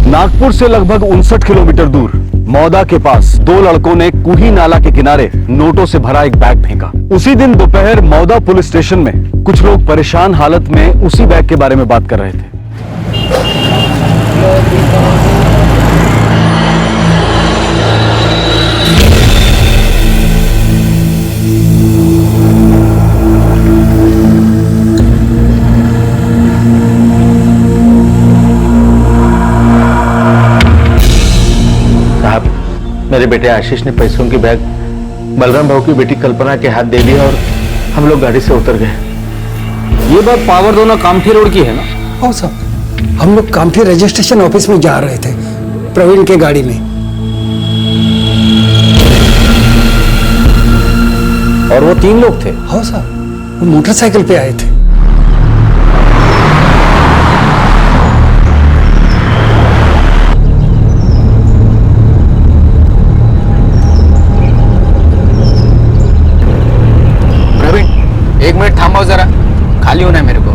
नागपुर से लगभग 59 किलोमीटर दूर मौदा के पास दो लड़कों ने कुही नाला के किनारे नोटों से भरा एक बैग फेंका। उसी दिन दोपहर मौदा पुलिस स्टेशन में कुछ लोग परेशान हालत में उसी बैग के बारे में बात कर रहे थे। मेरे बेटे आशीष ने पैसों की बैग बलराम भाऊ की बेटी कल्पना के हाथ दे दिया और हम लोग गाड़ी से उतर गए। ये बात पावर दोना कामठी रोड की है ना? हाँ साहब, हम लोग कामठी रजिस्ट्रेशन ऑफिस में जा रहे थे प्रवीण के गाड़ी में। और वो 3 लोग थे? हाँ साहब, वो मोटरसाइकिल पे आए थे। एक मिनट थांबाओ जरा, खाली होना है मेरे को।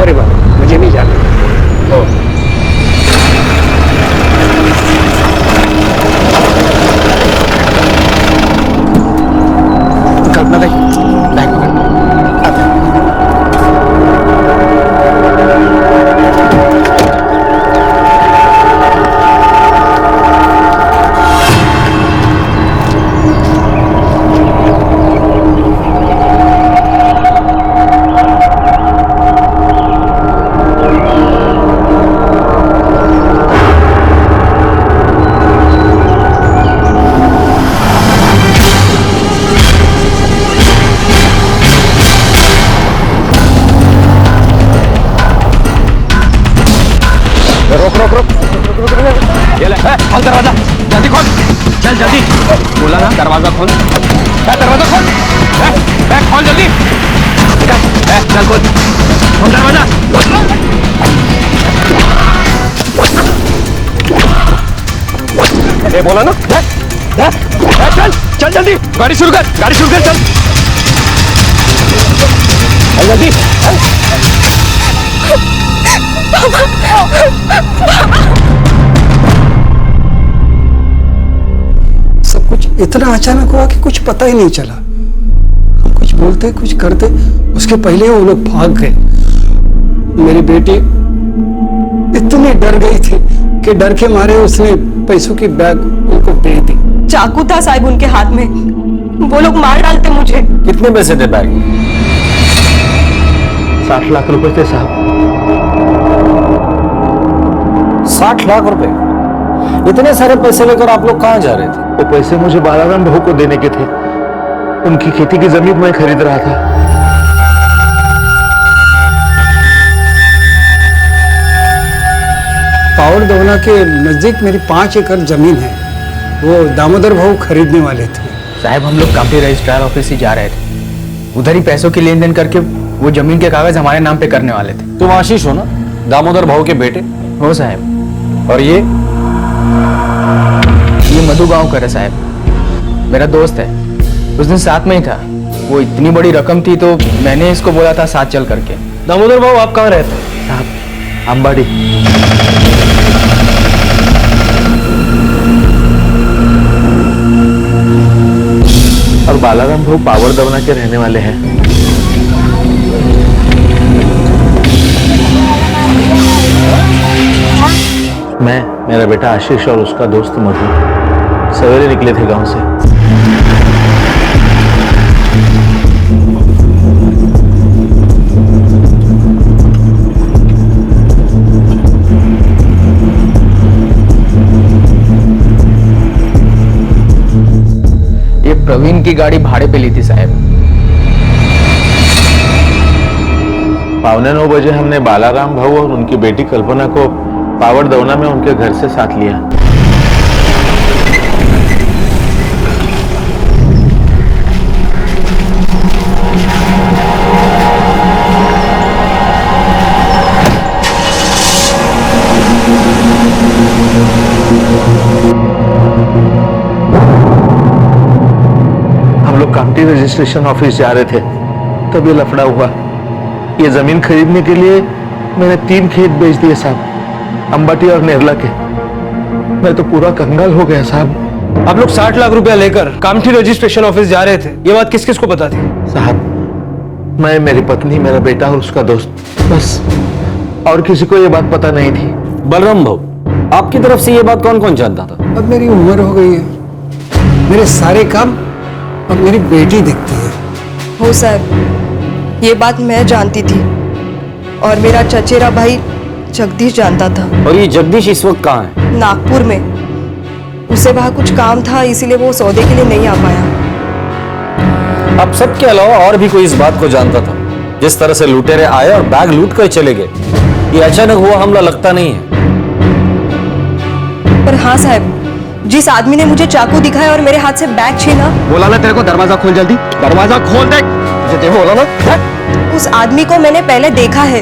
अरे बाबा, मुझे नहीं जाना। कल्पना भाई, बैग पकड़। खोल दरवाजा, जल्दी खोल, चल जल्दी। बोला ना दरवाजा खोल, दरवाजा खोल, खोल जल्दी, चल खोल, खोल दरवाजा। बोला ना, चल चल जल्दी, गाड़ी शुरू कर, गाड़ी शुरू कर, चल जल्दी। सब कुछ इतना अचानक हुआ कि कुछ पता ही नहीं चला। हम कुछ बोलते कुछ करते, उसके पहले वो लोग भाग गए। मेरी बेटी इतनी डर गई थी कि डर के मारे उसने पैसों की बैग उनको दे दी। चाकू था साहब उनके हाथ में, वो लोग मार डालते मुझे। कितने पैसे थे बैग? 60 लाख रुपए थे साहब। 60 लाख रुपए? इतने सारे पैसे लेकर आप लोग कहां जा रहे थे? वो पैसे मुझे बालाराम भाऊ को देने के थे। उनकी खेती की जमीन मैं खरीद रहा था। पावर दोना के नजदीक मेरी 5 एकड़ जमीन है, वो दामोदर भाऊ खरीदने वाले थे। साहब हम लोग कामठी रजिस्ट्रार ऑफिस ही जा रहे थे, उधर ही पैसों की लेन देन करके वो जमीन के कागज हमारे नाम पे करने वाले थे। तुम आशीष हो ना, दामोदर भाऊ के बेटे? हो साहब। और ये मधु गांव का साहब, मेरा दोस्त है, उस दिन साथ में ही था। वो इतनी बड़ी रकम थी तो मैंने इसको बोला था साथ चल करके। दामोदर भाऊ आप कहाँ रहते हैं? साहब अंबाड़ी। और बालाराम भाऊ पावर दवना के रहने वाले हैं। मैं, मेरा बेटा आशीष और उसका दोस्त मधु सवेरे निकले थे गांव से। ये प्रवीण की गाड़ी भाड़े पे ली थी साहब। 9:15 बजे हमने बालाराम भाऊ और उनकी बेटी कल्पना को पावर दवना में उनके घर से साथ लिया। हम लोग कामठी रजिस्ट्रेशन ऑफिस जा रहे थे, तब ये लफड़ा हुआ। ये जमीन खरीदने के लिए मैंने 3 खेत बेच दिए साहब। अंबाटी और नेरला के। मैं तो पूरा कंगाल हो गया साहब। आप लोग 60 लाख रुपया लेकर कामठी रजिस्ट्रेशन ऑफिस जा रहे थे, ये बात किस किस को पता थी? साहब मैं, मेरी पत्नी, मेरा बेटा और उसका दोस्त, बस। और किसी को ये बात पता नहीं थी। बलराम भाऊ, आपकी तरफ से ये बात कौन कौन जानता था? अब मेरी उम्र हो गई है, मेरे सारे काम अब मेरी बेटी देखती है। हो साहब, ये बात मैं जानती थी और मेरा चचेरा भाई जगदीश जानता था। और ये जगदीश इस वक्त कहाँ है? नागपुर में। उसे वहाँ कुछ काम था, इसीलिए वो सौदे के लिए नहीं आ पाया। अब सबके अलावा और भी कोई इस बात को जानता था? जिस तरह से लुटेरे आए और बैग लूट कर चले गए, ये अचानक हुआ हमला लगता नहीं है। पर हाँ साहब, जिस आदमी ने मुझे चाकू दिखाया और मेरे हाथ से बैग छीना, बोला ना तेरे को, दरवाजा खोल जल्दी, दरवाजा खोल दे। मुझे देखो, बोला ना। उस आदमी को मैंने पहले देखा है।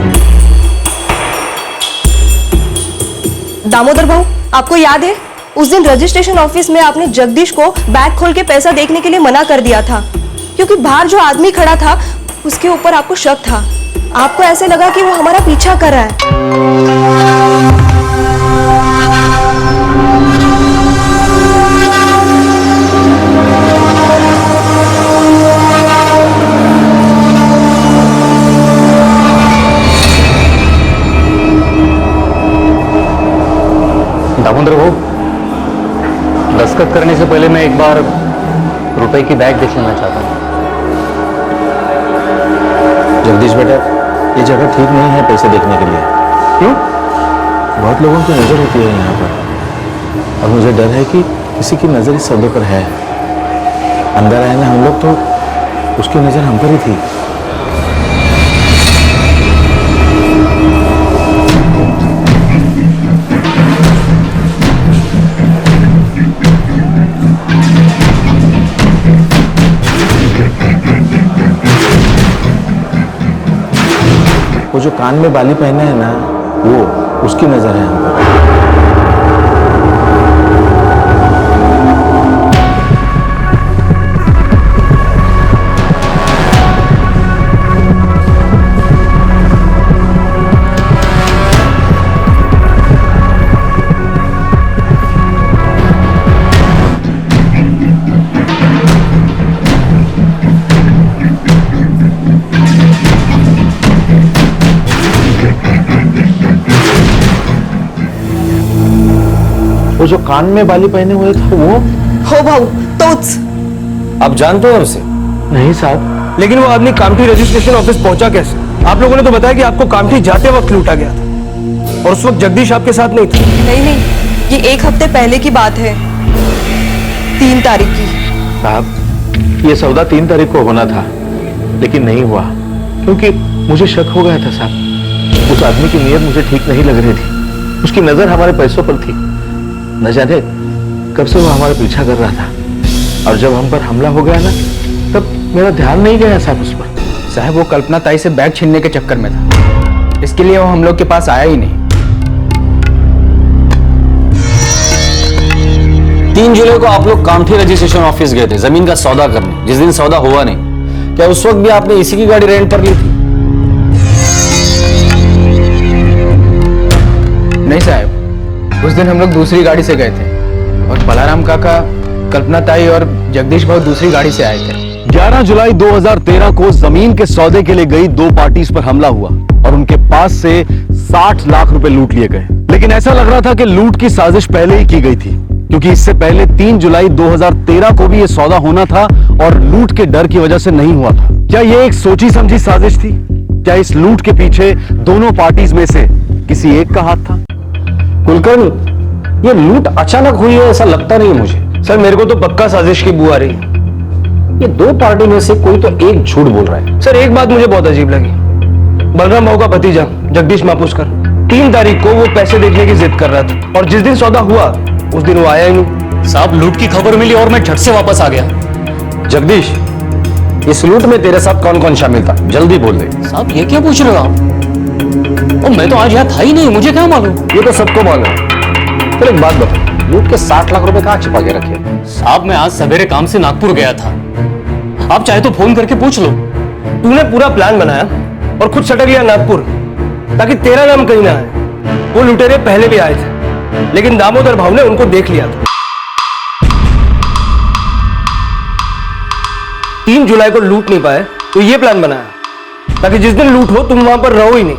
दामोदर भाऊ, आपको याद है उस दिन रजिस्ट्रेशन ऑफिस में आपने जगदीश को बैग खोल के पैसा देखने के लिए मना कर दिया था, क्योंकि बाहर जो आदमी खड़ा था उसके ऊपर आपको शक था। आपको ऐसे लगा कि वो हमारा पीछा कर रहा है। दामोदर भाऊ, दस्तखत करने से पहले मैं एक बार रुपए की बैग देख लेना चाहता हूँ। जगदीश बेटा, ये जगह ठीक नहीं है पैसे देखने के लिए। क्यों? बहुत लोगों की नजर होती है यहाँ पर, और मुझे डर है कि किसी की नजर इस सौदे पर है। अंदर आए ना हम लोग तो उसकी नजर हम पर ही थी। वो जो कान में बाली पहने है ना, वो उसकी नजर है हम पर। वो जो कान में बाली पहने हुए था वो? हो भाऊ, तोच। आप जानते हो उसे? नहीं साहब। लेकिन वो आदमी कामठी रजिस्ट्रेशन ऑफिस पहुंचा कैसे? आप लोगों ने तो बताया कि आपको कामठी जाते वक्त लूटा गया था, और उस वक्त जगदीश आपके साथ नहीं था। नहीं, ये 1 हफ्ते पहले की बात है, 3 तारीख की। साहब, ये सौदा 3 तारीख को होना था, लेकिन नहीं हुआ, क्योंकि मुझे शक हो गया था साहब। उस आदमी की नीयत मुझे ठीक नहीं लग रही थी। उसकी नजर हमारे पैसों पर थी। न जाने कब से वो हमारा पीछा कर रहा था, और जब हम पर हमला हो गया ना, तब मेरा ध्यान नहीं गया साहब उस पर। साहब, वो कल्पना ताई से बैग छीनने के चक्कर में था, इसके लिए वो हम लोग के पास आया ही नहीं। 3 जुलाई को आप लोग कामठी रजिस्ट्रेशन ऑफिस गए थे जमीन का सौदा करने, जिस दिन सौदा हुआ नहीं। क्या उस वक्त भी आपने इसी की गाड़ी रेंट पर ली थी? नहीं साहब, उस दिन हम लोग दूसरी गाड़ी से गए थे, और बलाराम काका, कल्पना ताई और जगदीश भाऊ दूसरी गाड़ी से आए थे। 11 जुलाई 2013 को जमीन के सौदे के लिए गई 2 पार्टीज पर हमला हुआ और उनके पास से 60 लाख रुपए लूट लिए गए। लेकिन ऐसा लग रहा था कि लूट की साजिश पहले ही की गई थी, क्योंकि इससे पहले 3 जुलाई 2013 को भी यह सौदा होना था और लूट के डर की वजह से नहीं हुआ था। क्या यह एक सोची समझी साजिश थी? क्या इस लूट के पीछे दोनों पार्टीज में से किसी एक का हाथ था? कुलकर्णी, ये लूट अचानक हुई है ऐसा लगता नहीं मुझे। सर, मेरे को तो पक्का साजिश की बू आ रही है। ये 2 पार्टी में से कोई तो एक झूठ बोल रहा है। सर, एक बात मुझे बहुत अजीब लगी। बलराम भाऊ का भतीजा जगदीश मापुसकर 3 तारीख को वो पैसे देखने की जिद कर रहा था, और जिस दिन सौदा हुआ उस दिन वो आया ही नहीं। साहब, लूट की खबर मिली और मैं झट से वापस आ गया। जगदीश, इस लूट में तेरे साथ कौन कौन शामिल था? जल्दी बोल दे। साहब, ये क्या पूछ रहे हो आप? और मैं तो आज यहाँ था ही नहीं, मुझे क्या मालूम? ये तो सबको मालूम है। फिर एक बात बता, लूट के 60 लाख रुपए कहाँ छिपा के रखे? साहब, मैं आज सवेरे काम से नागपुर गया था, आप चाहे तो फोन करके पूछ लो। तूने पूरा प्लान बनाया और खुद सटक लिया नागपुर, ताकि तेरा नाम कहीं ना आए। वो लुटेरे पहले भी आए थे, लेकिन दामोदर भाव ने उनको देख लिया था। 3 जुलाई को लूट नहीं पाए तो ये प्लान बनाया ताकि जिस दिन लूट हो तुम वहां पर रहो ही नहीं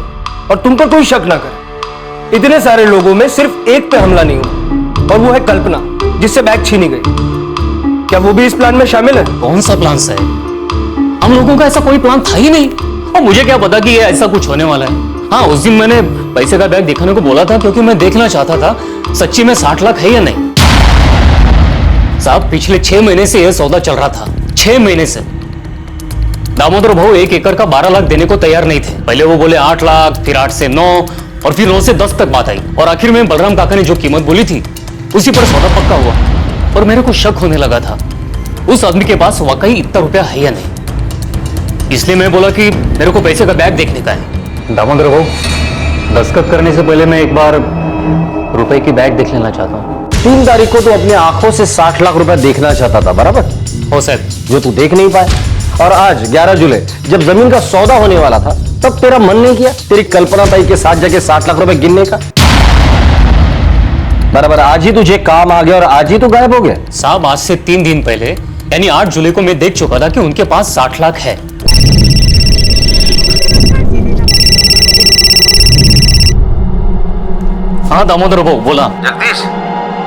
और तुम पर कोई शक ना करे। इतने सारे लोगों में सिर्फ एक पे हमला नहीं हुआ और वो है कल्पना, जिससे बैग छीनी गई। क्या वो भी इस प्लान में शामिल है? कौन सा प्लान साहब? हम लोगों का ऐसा कोई प्लान था ही नहीं, और मुझे क्या पता कि ये ऐसा कुछ होने वाला है। हाँ, उस दिन मैंने पैसे का बैग दिखाने को बोला था क्योंकि मैं देखना चाहता था सच्ची में 60 लाख है या नहीं। साहब, पिछले 6 महीने से यह सौदा चल रहा था, 6 महीने से। दामोदर भाऊ 1 एकड़ का 12 लाख देने को तैयार नहीं थे। पहले वो बोले 8 लाख, फिर 8 से 9 और फिर 9 से 10 तक बात आई, और आखिर में बलराम काका ने जो कीमत बोली थी उसी पर सौदा पक्का हुआ। और मेरे को शक होने लगा था उस आदमी के पास वाकई इतना रुपया है या नहीं। इसलिए मैं बोला कि मेरे को पैसे का बैग देखने का है। दामोदर भाऊ, दस्तखत करने से पहले मैं एक बार रुपए की बैग देख लेना चाहता हूँ। 3 तारीख को तो अपनी आंखों से 60 लाख रुपए देखना चाहता था, बराबर? हो सर, जो तू देख नहीं पाया। और आज 11 जुलाई जब जमीन का सौदा होने वाला था तब तेरा मन नहीं किया तेरी कल्पना ताई के साथ जाके 60 लाख रुपए गिनने का? बराबर, आज ही तुझे काम आ गया और आज ही तू गायब हो गया। साहब, आज से 3 दिन पहले यानी 8 जुलाई को मैं देख चुका था कि उनके पास 60 लाख है। हाँ दामोदर भाऊ, बोला। जगदीश,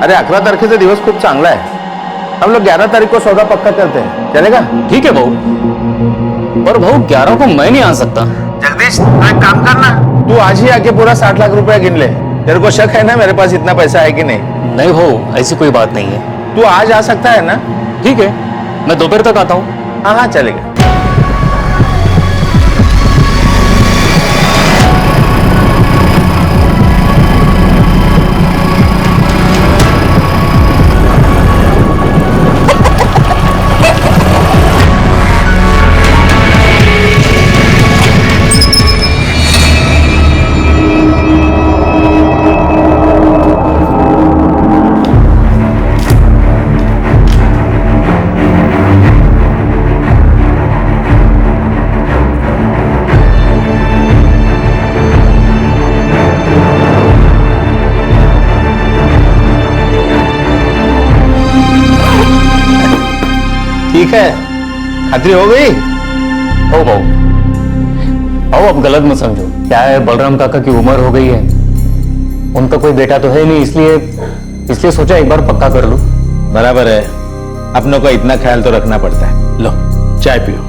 अरे 11 तारखेचा दिवस खूप चांगला आहे। हम लोग 11 तारीख को सौदा पक्का करते हैं, चलेगा? ठीक है भाऊ, पर भाऊ 11 को मैं नहीं आ सकता। जगदीश, तू एक काम करना, तू आज ही आके पूरा 60 लाख रुपया गिन ले। तेरे को शक है ना मेरे पास इतना पैसा है कि नहीं? नहीं भाऊ, ऐसी कोई बात नहीं है। तू आज आ सकता है ना? ठीक है, मैं दोपहर तक आता हूँ। हाँ हाँ, चलेगा। ठीक है, खातरी हो गई? हो भाऊ, आओ अब गलत मत समझो। क्या है, बलराम काका की उम्र हो गई है, उनका कोई बेटा तो है नहीं, इसलिए सोचा एक बार पक्का कर लूं। बराबर है, अपनों का इतना ख्याल तो रखना पड़ता है। लो, चाय पियो।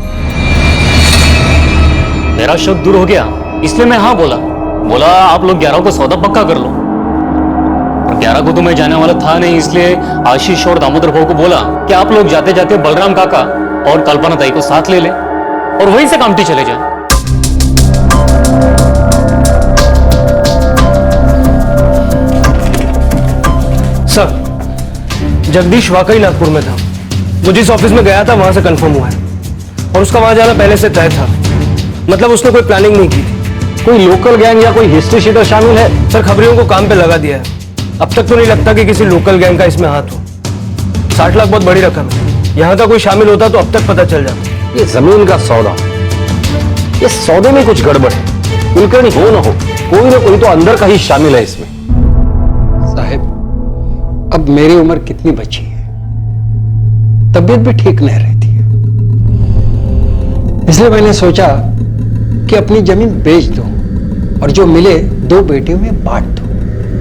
मेरा शक दूर हो गया, इसलिए मैं हाँ बोला आप लोग 11 को सौदा पक्का कर लो। और 11 को तो मैं जाने वाला था नहीं, इसलिए आशीष और दामोदर भाऊ को बोला कि आप लोग जाते जाते बलराम काका और कल्पना ताई को साथ ले ले और वहीं से कामटी चले जाए। सर, जगदीश वाकई नागपुर में था। वो जिस ऑफिस में गया था वहां से कंफर्म हुआ है और उसका वहां जाना पहले से तय था। मतलब उसने कोई प्लानिंग नहीं की थी। कोई लोकल गैंग या कोई हिस्ट्री शीटर शामिल है? सर, खबरियों को काम पे लगा दिया है। अब तक तो नहीं लगता कि किसी लोकल गैंग का इसमें हाथ हो। 60 लाख बहुत बड़ी रकम है, यहाँ का कोई शामिल होता तो अब तक पता चल जाता। ये जमीन का सौदा, ये सौदे में कुछ गड़बड़ है। कुलकर्णी हो ना हो, कोई ना कोई तो अंदर का ही शामिल है इसमें। साहब, अब मेरी उम्र कितनी बची है, तबीयत भी ठीक नहीं रहती है, इसलिए मैंने सोचा कि अपनी जमीन बेच दो और जो मिले 2 बेटियों में बांट दो।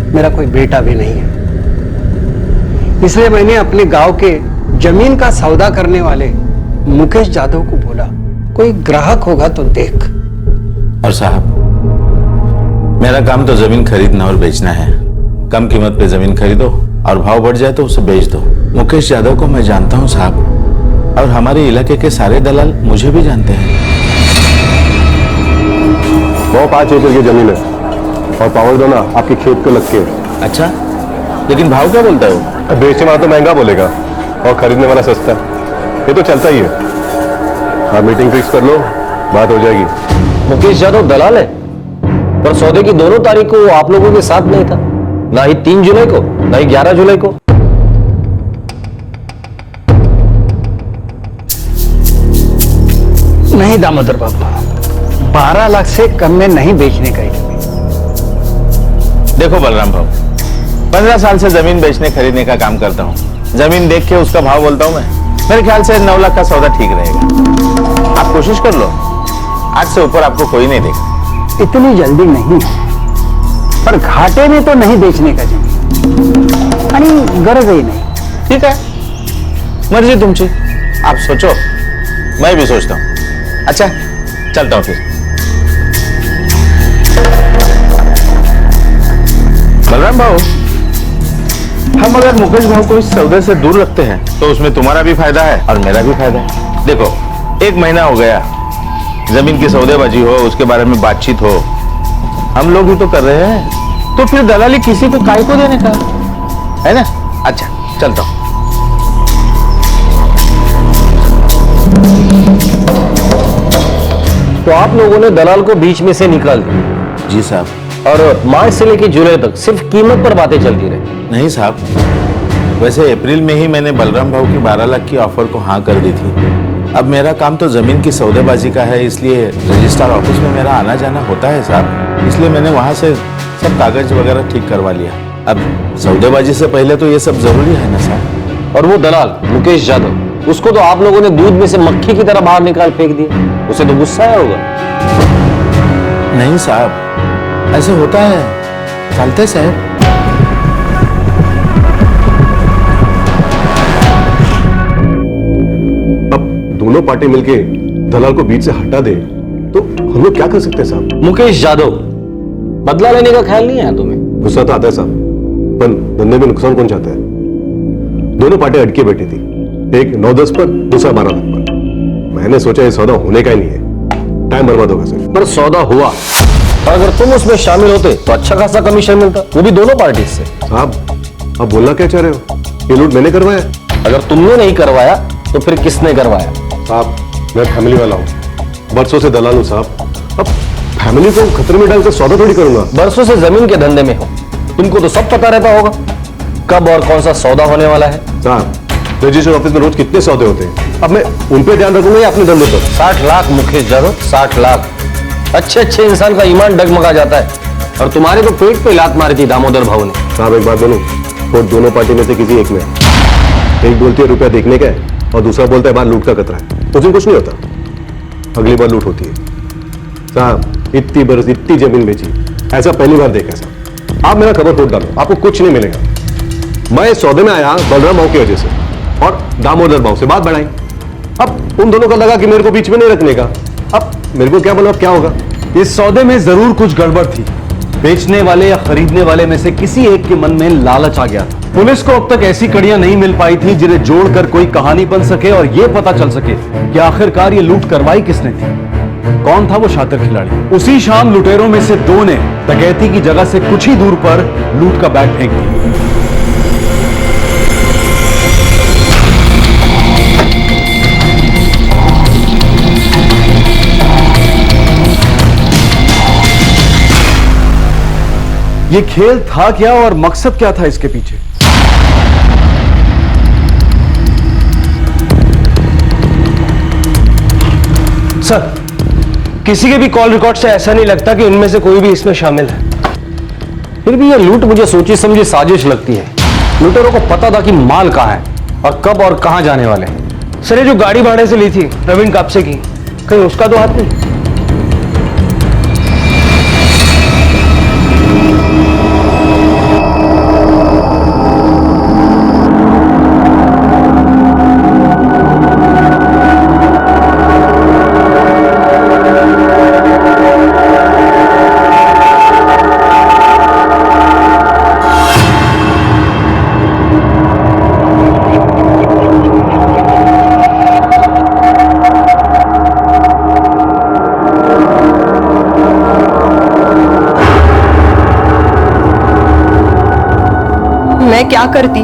मेरा कोई बेटा भी नहीं है, इसलिए मैंने अपने गांव के जमीन का सौदा करने वाले मुकेश जाधव को बोला, कोई ग्राहक होगा तो देख। और साहब, मेरा काम तो जमीन खरीदना और बेचना है। कम कीमत पे जमीन खरीदो और भाव बढ़ जाए तो उसे बेच दो। मुकेश यादव को मैं जानता हूं साहब, और हमारे इलाके के सारे दलाल मुझे भी जानते हैं। वो 5 एकड़ की जमीन है और पावर दोना आपके खेत को लग के। अच्छा, लेकिन भाव क्या बोलता है वो? बेचने वाला तो महंगा बोलेगा और खरीदने वाला सस्ता। ये तो चलता ही है। आप मीटिंग फिक्स कर लो, बात हो जाएगी। मुकेश यादव दलाल है, पर सौदे की दोनों तारीख को आप लोगों के साथ नहीं था, ना ही 3 जुलाई को, ना ही 11 जुलाई को। नहीं दामोदर बाबा, 12 लाख से कम में नहीं बेचने का। देखो बलराम भाऊ, 15 साल से जमीन बेचने खरीदने का काम करता हूँ। जमीन देख के उसका भाव बोलता हूँ मैं। मेरे ख्याल से 9 लाख का सौदा ठीक रहेगा। आप कोशिश कर लो, आज से ऊपर आपको कोई नहीं देगा। इतनी जल्दी नहीं है, पर घाटे में तो नहीं बेचने का जमीन, यानी गरज ही नहीं। ठीक है, मर्जी तुमची, आप सोचो, मैं भी सोचता हूँ। अच्छा, चलता हूँ फिर। बलराम भाऊ, हम अगर मुकेश भाऊ को इस सौदे से दूर रखते हैं तो उसमें तुम्हारा भी फायदा है और मेरा भी फायदा है। देखो, 1 महीना हो गया, जमीन की सौदेबाजी हो, उसके बारे में बातचीत हो, हम लोग ही तो कर रहे हैं, तो फिर दलाली किसी को काय को देने का है ना। अच्छा, चलता हूं। तो आप लोगों ने दलाल को बीच में से निकाल दिया? जी साहब। और मार्च से लेकर जुलाई तक सिर्फ कीमत पर बातें चलती रही? नहीं साहब, वैसे अप्रैल में ही मैंने बलराम भाऊ की 12 लाख की ऑफर को हाँ कर दी थी। अब मेरा काम तो जमीन की सौदेबाजी का है, इसलिए रजिस्ट्रार ऑफिस में मेरा आना जाना होता है साहब, इसलिए मैंने वहां से सब कागज वगैरह ठीक करवा लिया। अब सौदेबाजी से पहले तो ये सब जरूरी है ना साहब। और वो दलाल मुकेश यादव, उसको तो आप लोगों ने दूध में से मक्खी की तरह बाहर निकाल फेंक दिया। उसे तो गुस्सा आया होगा। नहीं साहब, ऐसे होता है, चलते साहब। दोनों पार्टी मिलके दलाल को बीच से हटा दे तो हम लोग क्या कर सकते हैं साहब? मुकेश यादव, बदला लेने का ख्याल नहीं है तुम्हें? गुस्सा तो आता है साहब, पर धंधे में नुकसान कौन चाहता है? दोनों पार्टी अटके बैठी थी, एक 9-10 पर, दूसरा 12 लाख पर। मैंने सोचा ये सौदा होने का ही नहीं है, टाइम बर्बाद होगा सिर्फ। पर सौदा हुआ, और अगर तुम उसमें शामिल होते तो अच्छा खासा कमीशन मिलता, वो भी दोनों पार्टी से। साहब, आप बोलना क्या चाह रहे हो? ये लूट मैंने करवाया? अगर तुमने नहीं करवाया तो फिर किसने करवाया? साहब, मैं फैमिली वाला हूँ, बरसों से दलाल हूँ साहब। अब फैमिली को खतरे में डालकर सौदा थोड़ी करूंगा। बरसों से जमीन के धंधे में हो, तुमको तो सब पता रहता होगा कब और कौन सा सौदा होने वाला है। साहब, रजिस्टर ऑफिस में रोज कितने सौदे होते हैं, अब मैं उन पे ध्यान रखूंगा या अपने धंधे पर? 60 लाख मुकेश यादव, 60 लाख। अच्छे इंसान का ईमान डगमगा जाता है, और तुम्हारे तो पेट पे लात मारी थी दामोदर भाऊ ने। साहब, एक बात बोलूं, वोट दोनों पार्टी में से किसी एक में। एक बोलती है रुपया देखने का है, और दूसरा बोलता है बार लूट का खतरा है। तो कुछ नहीं होता, अगली बार लूट होती है। साहब, इतनी बरस इतनी जमीन बेची, ऐसा पहली बार देखा साहब। आप मेरा खबर खोद डालो, आपको कुछ नहीं मिलेगा। मैं इस सौदे में आया बलराम भाऊ की वजह से, और दामोदर भाऊ से बात बढ़ाई। अब उन दोनों का लगा कि मेरे को बीच में नहीं रखने का। अब मेरे को क्या बोला, अब क्या होगा? इस सौदे में जरूर कुछ गड़बड़ थी। बेचने वाले या खरीदने वाले में से किसी एक के मन में लालच आ गया था। पुलिस को अब तक ऐसी कड़ियां नहीं मिल पाई थी जिन्हें जोड़कर कोई कहानी बन सके और यह पता चल सके कि आखिरकार ये लूट करवाई किसने थी, कौन था वो शातिर खिलाड़ी। उसी शाम लुटेरों में से 2 ने डकैती की जगह से कुछ ही दूर पर लूट का बैग फेंक दिया। ये खेल था क्या और मकसद क्या था इसके पीछे? सर, किसी के भी कॉल रिकॉर्ड से ऐसा नहीं लगता कि उनमें से कोई भी इसमें शामिल है। फिर भी ये लूट मुझे सोची समझी साजिश लगती है। लुटेरों को पता था कि माल कहां है और कब और कहां जाने वाले हैं। सर, ये जो गाड़ी भाड़े से ली थी प्रवीण कापसे की, कहीं उसका तो हाथ नहीं? मैं क्या करती,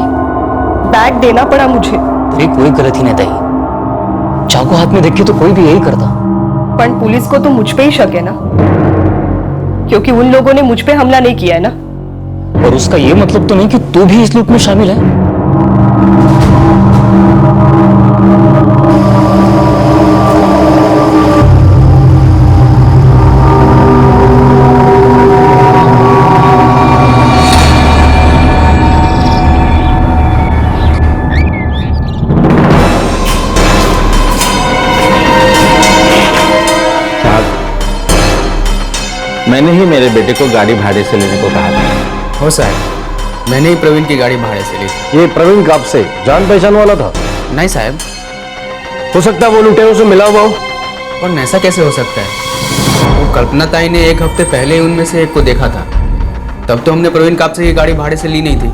बैग देना पड़ा मुझे। तेरी कोई गलती नहीं थी, चाकू हाथ में देख के तो कोई भी यही करता। पर पुलिस को तो मुझ पे ही शक है ना, क्योंकि उन लोगों ने मुझ पे हमला नहीं किया है ना। और उसका ये मतलब तो नहीं कि तू भी इस लूट में शामिल है। मैंने ही मेरे बेटे को गाड़ी भाड़े से लेने को कहा था। हो साहब, मैंने ही प्रवीण की गाड़ी भाड़े से ली थी। ये प्रवीण कब से जान पहचान वाला था? नहीं साहब। हो सकता है वो लुटेरों से मिला हुआ हो। और ऐसा कैसे हो सकता है? वो कल्पना ताई ने एक हफ्ते पहले ही उनमें से एक को देखा था। तब तो हमने प्रवीण कापसे की गाड़ी भाड़े से ली नहीं थी।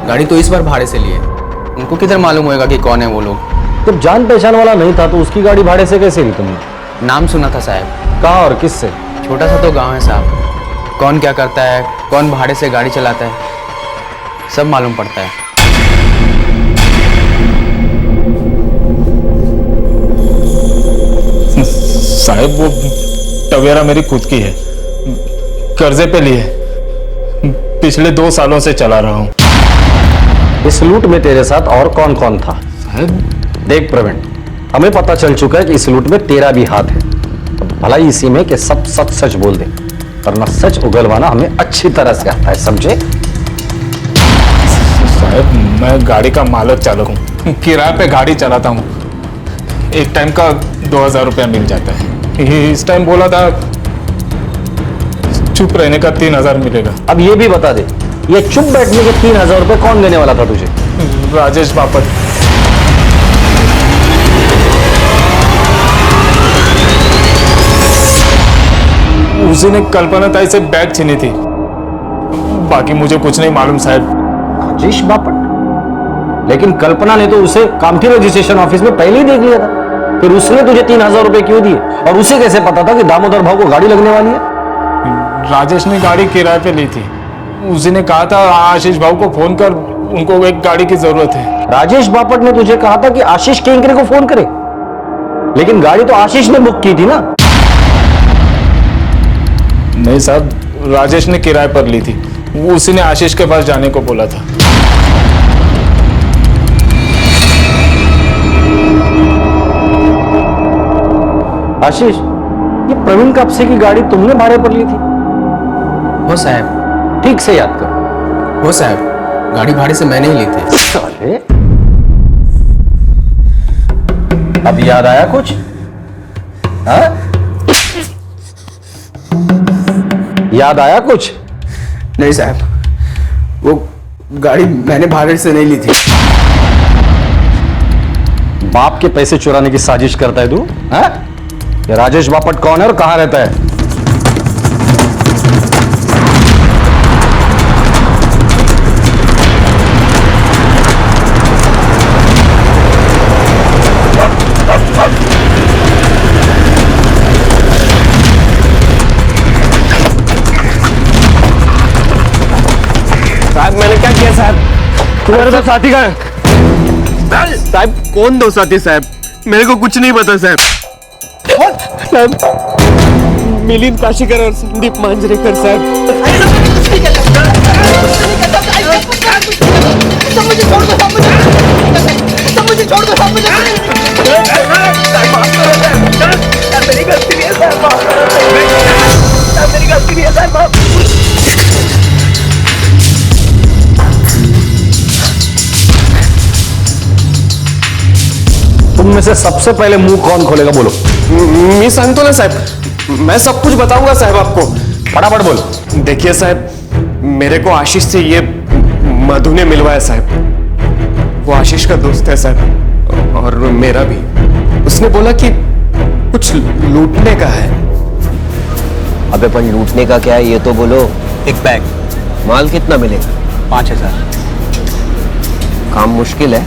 गाड़ी तो इस बार भाड़े से ली है। उनको किधर मालूम होएगा कि कौन है वो लोग? जब जान पहचान वाला नहीं था तो उसकी गाड़ी भाड़े से कैसे ली तुमने? नाम सुना था साहब। कहाँ और किससे? छोटा सा तो गांव है साहब। कौन क्या करता है, कौन भाड़े से गाड़ी चलाता है, सब मालूम पड़ता है। साहब वो टवेरा मेरी खुद की है, कर्जे पे ली है, पिछले 2 सालों से चला रहा हूँ। इस लूट में तेरे साथ और कौन कौन था? देख प्रवीण, हमें पता चल चुका है कि इस लूट में तेरा भी हाथ है। अब भलाई इसी में कि सब सच सच बोल दे, वरना सच उगलवाना हमें अच्छी तरह से आता है, समझे? साहब मैं गाड़ी का मालक चालक हूँ, किराए पे गाड़ी चलाता हूँ। एक टाइम का 2000 रुपया मिल जाता है। इस टाइम बोला था चुप रहने का 3000 मिलेगा। अब ये भी बता दे, ये चुप बैठने के 3000 रुपए कौन देने वाला था तुझे? राजेश बापट। उसी ने कल्पना ताई से बैग छीनी थी। बाकी मुझे कुछ नहीं मालूम साहब। राजेश बापट? लेकिन कल्पना ने तो उसे कामठी रजिस्ट्रेशन ऑफिस में पहले ही देख लिया था। फिर उसने तुझे 3000 रुपए क्यों दिए? और उसे कैसे पता था कि दामोदर भाव को गाड़ी लगने वाली है? राजेश ने गाड़ी किराए पे ली थी। उसी ने कहा था आशीष भाव को फोन कर, उनको एक गाड़ी की जरूरत है। राजेश बापट ने तुझे कहा था कि आशीष केंकरे को फोन करे, लेकिन गाड़ी तो आशीष ने बुक की थी ना? नहीं साहब, राजेश ने किराए पर ली थी। उसी ने आशीष के पास जाने को बोला था। आशीष, ये प्रवीण कापसे की गाड़ी तुमने भाड़े पर ली थी? हो साहब। ठीक से याद करो। हो साहब, गाड़ी भाड़े से मैंने ही ली थी। साले, अब याद आया कुछ? हाँ? याद आया कुछ? नहीं साहब, वो गाड़ी मैंने भाड़े से नहीं ली थी। बाप के पैसे चुराने की साजिश करता है तू? हाँ? ये राजेश बापट कौन है और कहां रहता है? साहब मैंने क्या किया साहब? तुम्हारे तो साथी का है। साहब कौन दो साथी साहब? मेरे को कुछ नहीं पता साहब। साहब मिलिंद काशीकर और संदीप मांजरेकर साहब। मुझे छोड़ दो साहब, मुझे छोड़ दो साहब, मेरी गलती नहीं है साहब, मेरी गलती नहीं है साहब। तुम में से सबसे पहले मुंह कौन खोलेगा? बोलो। मी सांगतो ना साहब, मैं सब कुछ बताऊंगा साहब आपको। फटाफट बोलो। देखिए साहब, मेरे को आशीष से ये मधु ने मिलवाया साहब। वो आशीष का दोस्त है साहब, और मेरा भी। उसने बोला कि कुछ लूटने का है। अबे पर लूटने का क्या है ये तो बोलो। एक बैग, माल कितना मिलेगा? 5000। काम मुश्किल है?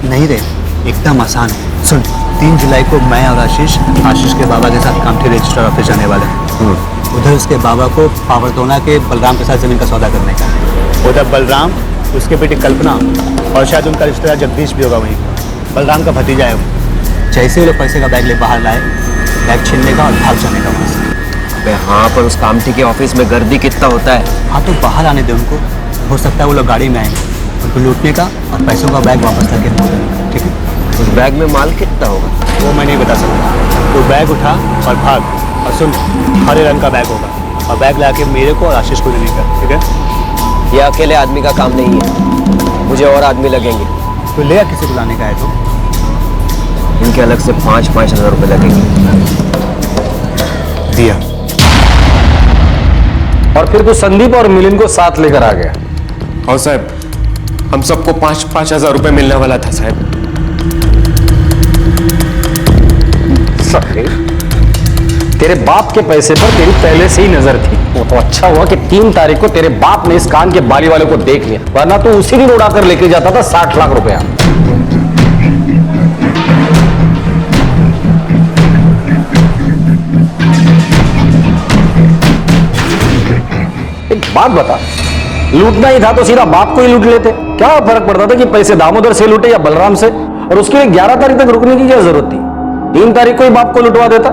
नहीं रे, एकदम आसान है। सुन, 3 जुलाई को मैं और आशीष के बाबा के साथ कामठी रजिस्टर ऑफिस जाने वाले हैं। उधर उसके बाबा को पावरतोना के बलराम के साथ जमीन का सौदा करने का। उधर बलराम, उसके बेटी कल्पना और शायद उनका रिश्तेदार जगदीश भी होगा वहीं। बलराम का भतीजा है वो। जैसे वो लोग पैसे का बैग ले बाहर लाए, बैग छीनने का और भाग जाने का वहाँ से। अबे हाँ, पर उस कामठी के ऑफिस में गर्दी कितना होता है? हाँ तो बाहर आने दे उनको। हो सकता है वो लोग गाड़ी में आएंगे, उनको लूटने का और पैसों का बैग वापस करके। ठीक है? उस बैग में माल कितना होगा? वो मैं नहीं बता सकता। तो बैग उठा और भाग। और सुन, हरे रंग का बैग होगा और बैग लाके मेरे को और आशीष को देने का। ठीक है? ये अकेले आदमी का काम नहीं है, मुझे और आदमी लगेंगे। तो ले किसी को लाने का है तो? इनके अलग से 5-5 हजार रुपए लगेंगे। दिया। और फिर तू संदीप और मिलिंद को साथ लेकर आ गया। और साहब, हम सबको 5,000 रुपए मिलने वाला था साहब। साहिर, तेरे बाप के पैसे पर तेरी पहले से ही नजर थी। वो तो अच्छा हुआ कि 3 तारीख को तेरे बाप ने इस कान के बाली वाले को देख लिया, वरना तो उसी दिन उड़ाकर लेके जाता था 60 लाख रुपया। एक बात बता, लूटना ही था तो सीधा बाप को ही लूट लेते। क्या फर्क पड़ता था कि पैसे दामोदर से लूटे या बलराम से? और उसके लिए 11 तारीख तक रुकने की क्या जरूरत थी? 3 तारीख को ही बाप को लुटवा देता।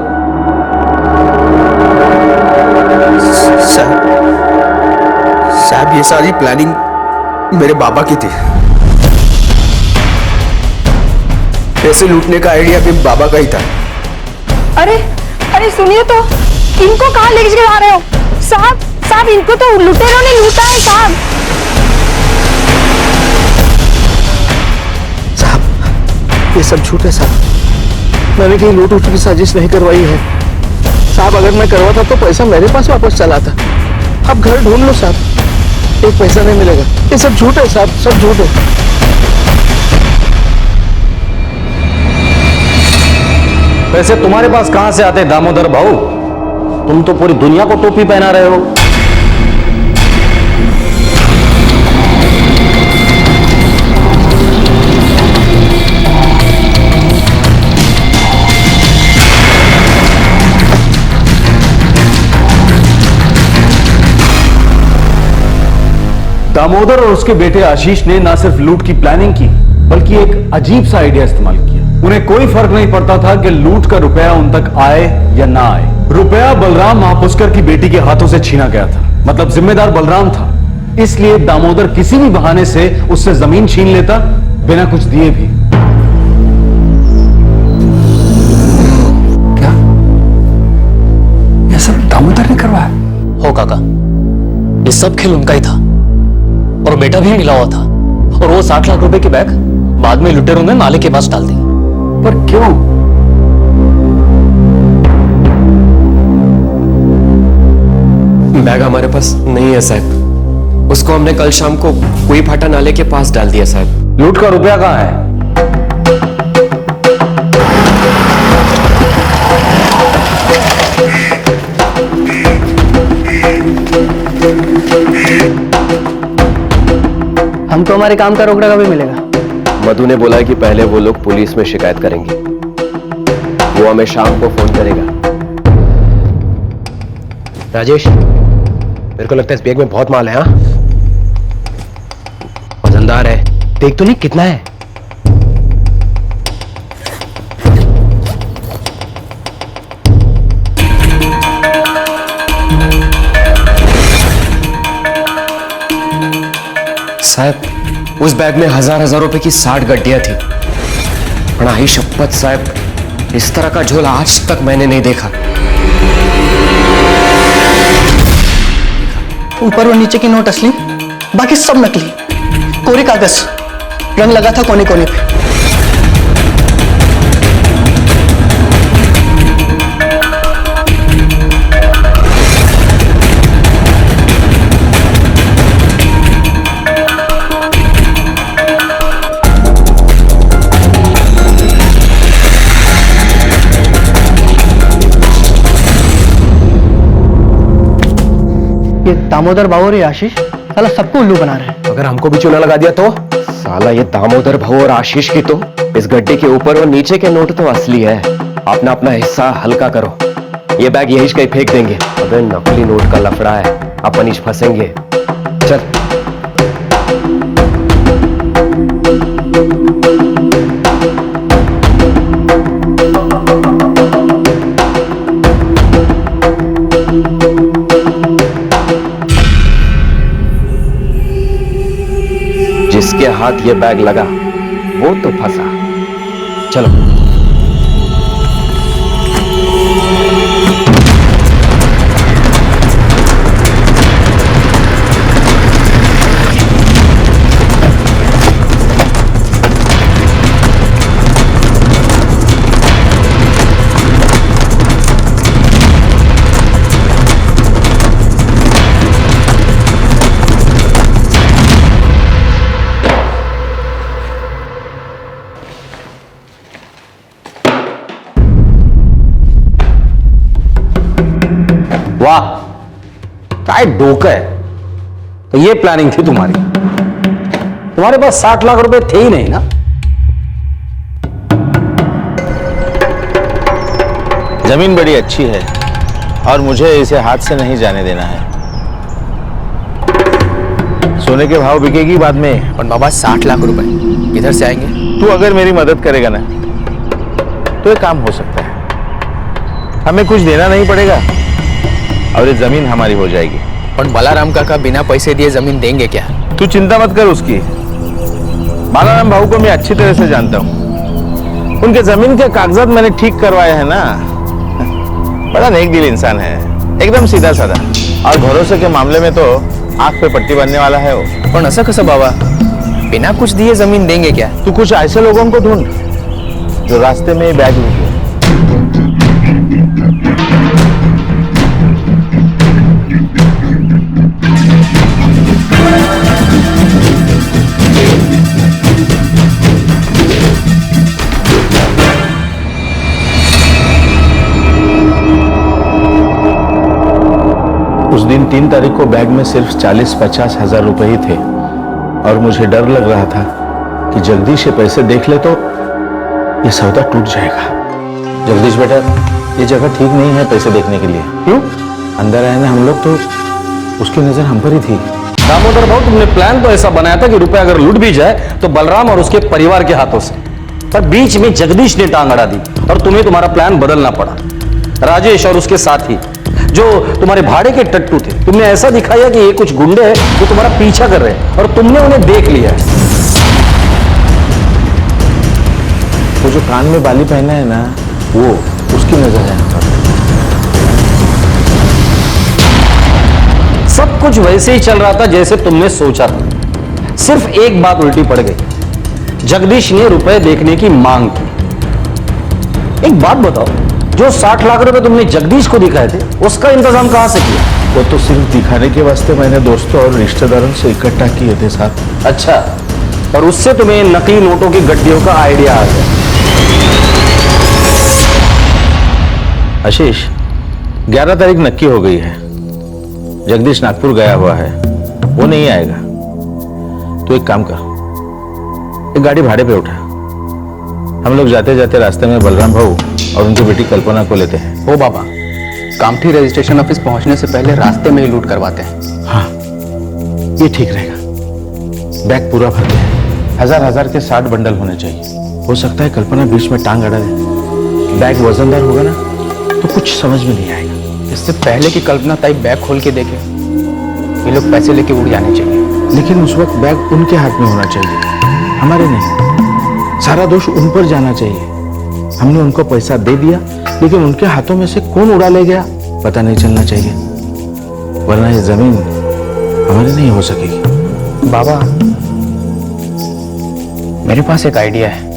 साहब, ये सारी प्लानिंग मेरे बाबा की थी। पैसे लूटने का आइडिया भी बाबा का ही था। अरे अरे सुनिए तो, इनको कहाँ लेके जा रहे हो? साहब साहब, इनको तो लुटेरों ने लूटा है साहब। साहब, ये सब झूठ है साहब। मैंने कहीं लूट उठ की साजिश नहीं करवाई है साहब। अगर मैं करवाता तो पैसा मेरे पास वापस चला था। अब घर ढूंढ लो साहब, एक पैसा नहीं मिलेगा। ये सब झूठ है साहब, सब झूठ है। पैसे तुम्हारे पास कहां से आते दामोदर भाऊ? तुम तो पूरी दुनिया को टोपी पहना रहे हो। दामोदर और उसके बेटे आशीष ने ना सिर्फ लूट की प्लानिंग की, बल्कि एक अजीब सा आइडिया इस्तेमाल किया। उन्हें कोई फर्क नहीं पड़ता था कि लूट का रुपया उन तक आए या ना आए। रुपया बलराम महापुष्कर की बेटी के हाथों से छीना गया था, मतलब जिम्मेदार बलराम था। इसलिए दामोदर किसी भी बहाने से उससे जमीन छीन लेता, बिना कुछ दिए भी। क्या यह सब दामोदर ने करवाया? हो काका, ये सब खेल उनका ही था और बेटा भी मिला हुआ था। और वो 60 लाख रुपए की बैग बाद में लुटेरों ने नाले के पास डाल दी। पर क्यों? बैग हमारे पास नहीं है साहब। उसको हमने कल शाम को कोई फाटा नाले के पास डाल दिया साहब। लूट का रुपया कहां है? हमको हमारे काम का रोकड़ा कभी मिलेगा? मधु ने बोला है कि पहले वो लोग पुलिस में शिकायत करेंगे। वो हमें शाम को फोन करेगा। राजेश, मेरे को लगता है इस बैग में बहुत माल है। हाँ, वजनदार है। देख तो नहीं कितना है। साहब, उस बैग में हजार रुपए की 60 गड्डियां थी। बड़ा शपथ साहब, इस तरह का झोला आज तक मैंने नहीं देखा। ऊपर और नीचे की नोट असली, बाकी सब नकली। कोरी कागज, रंग लगा था कोने कोने पे। ये दामोदर भाऊ और ये आशीष साला सबको उल्लू बना रहे हैं। अगर हमको भी चूना लगा दिया तो? साला ये दामोदर भाऊ और आशीष की तो इस गड्ढे के ऊपर और नीचे के नोट तो असली है। अपना अपना हिस्सा हल्का करो। ये बैग यही कहीं फेंक देंगे। अबे नकली नोट का लफड़ा है, अपन इस फंसेंगे। चल। जिसके हाथ ये बैग लगा वो तो फंसा। चलो। वाह, काय डोकं है। तो ये प्लानिंग थी तुम्हारी। तुम्हारे पास 60 लाख रुपए थे ही नहीं ना। जमीन बड़ी अच्छी है और मुझे इसे हाथ से नहीं जाने देना है। सोने के भाव बिकेगी बाद में। पर बाबा 60 लाख रुपए किधर से आएंगे? तू अगर मेरी मदद करेगा ना तो एक काम हो सकता है। हमें कुछ देना नहीं पड़ेगा और ये जमीन हमारी हो जाएगी। और बालाराम काका बिना पैसे दिए जमीन देंगे क्या? तू चिंता मत कर उसकी। बालाराम भाऊ को मैं अच्छी तरह से जानता हूं। उनके जमीन के कागजात मैंने ठीक करवाए हैं ना। बड़ा नेक दिल इंसान है, एकदम सीधा साधा। और भरोसे के मामले में तो आंख पे पट्टी बांधने वाला है वो। पर ऐसा कैसा बाबा, बिना कुछ दिए जमीन देंगे क्या? तू कुछ ऐसे लोगों को ढूंढ जो रास्ते में बैग लूटे। उस दिन 3 तारीख को बैग में सिर्फ 40-50 हजार रुपए ही थे और मुझे डर लग रहा था कि जगदीश ये पैसे देख ले तो ये सौदा टूट जाएगा। जगदीश बेटा, ये जगह ठीक नहीं है पैसे देखने के लिए। क्यों? अंदर आए ना हम लोग तो उसकी नजर हम पर ही थी। दामोदर भाऊ, तुमने प्लान तो ऐसा बनाया था कि रुपया अगर लूट भी जाए तो बलराम और उसके परिवार के हाथों से, पर बीच में जगदीश ने टांग अड़ा दी और तुम्हें तुम्हारा प्लान बदलना पड़ा। राजेश और उसके साथी जो तुम्हारे भाड़े के टट्टू थे, तुमने ऐसा दिखाया कि ये कुछ गुंडे हैं जो तुम्हारा पीछा कर रहे हैं और तुमने उन्हें देख लिया है। वो जो कान में बाली पहना है ना, वो उसकी नजर है। सब कुछ वैसे ही चल रहा था जैसे तुमने सोचा था। सिर्फ एक बात उल्टी पड़ गई। जगदीश ने रुपए देखने की मांग की। एक बात बताओ, जो 60 लाख रुपए तुमने जगदीश को दिखाए थे, उसका इंतजाम कहां से किया? वो तो सिर्फ दिखाने के वास्ते मैंने दोस्तों और रिश्तेदारों से इकट्ठा किए थे साहब। अच्छा, और उससे तुम्हें नकली नोटों की गड्डियों का आइडिया आ गया। आशीष, 11 तारीख नक्की हो गई है। जगदीश नागपुर गया हुआ है, वो नहीं आएगा। तो एक काम कर, एक गाड़ी भाड़े पे उठा। हम लोग जाते जाते रास्ते में बलराम भाऊ और उनकी बेटी कल्पना को लेते हैं। ओ बाबा, कामठी रजिस्ट्रेशन ऑफिस पहुंचने से पहले रास्ते में ही लूट करवाते हैं। हाँ, ये ठीक रहेगा। बैग पूरा भर के 1000 के 60 बंडल होने चाहिए। हो सकता है कल्पना बीच में टांग अड़ा दे। बैग वजनदार होगा ना तो कुछ समझ में नहीं आएगा। इससे पहले कि कल्पना ताई बैग खोल के देखे, ये लोग पैसे लेके उड़ जाने चाहिए। लेकिन उस वक्त बैग उनके हाथ में होना चाहिए, हमारे नहीं। सारा दोष उन पर जाना चाहिए। हमने उनको पैसा दे दिया, लेकिन उनके हाथों में से कौन उड़ा ले गया पता नहीं चलना चाहिए, वरना ये जमीन हमारी नहीं हो सकेगी। बाबा, मेरे पास एक आइडिया है।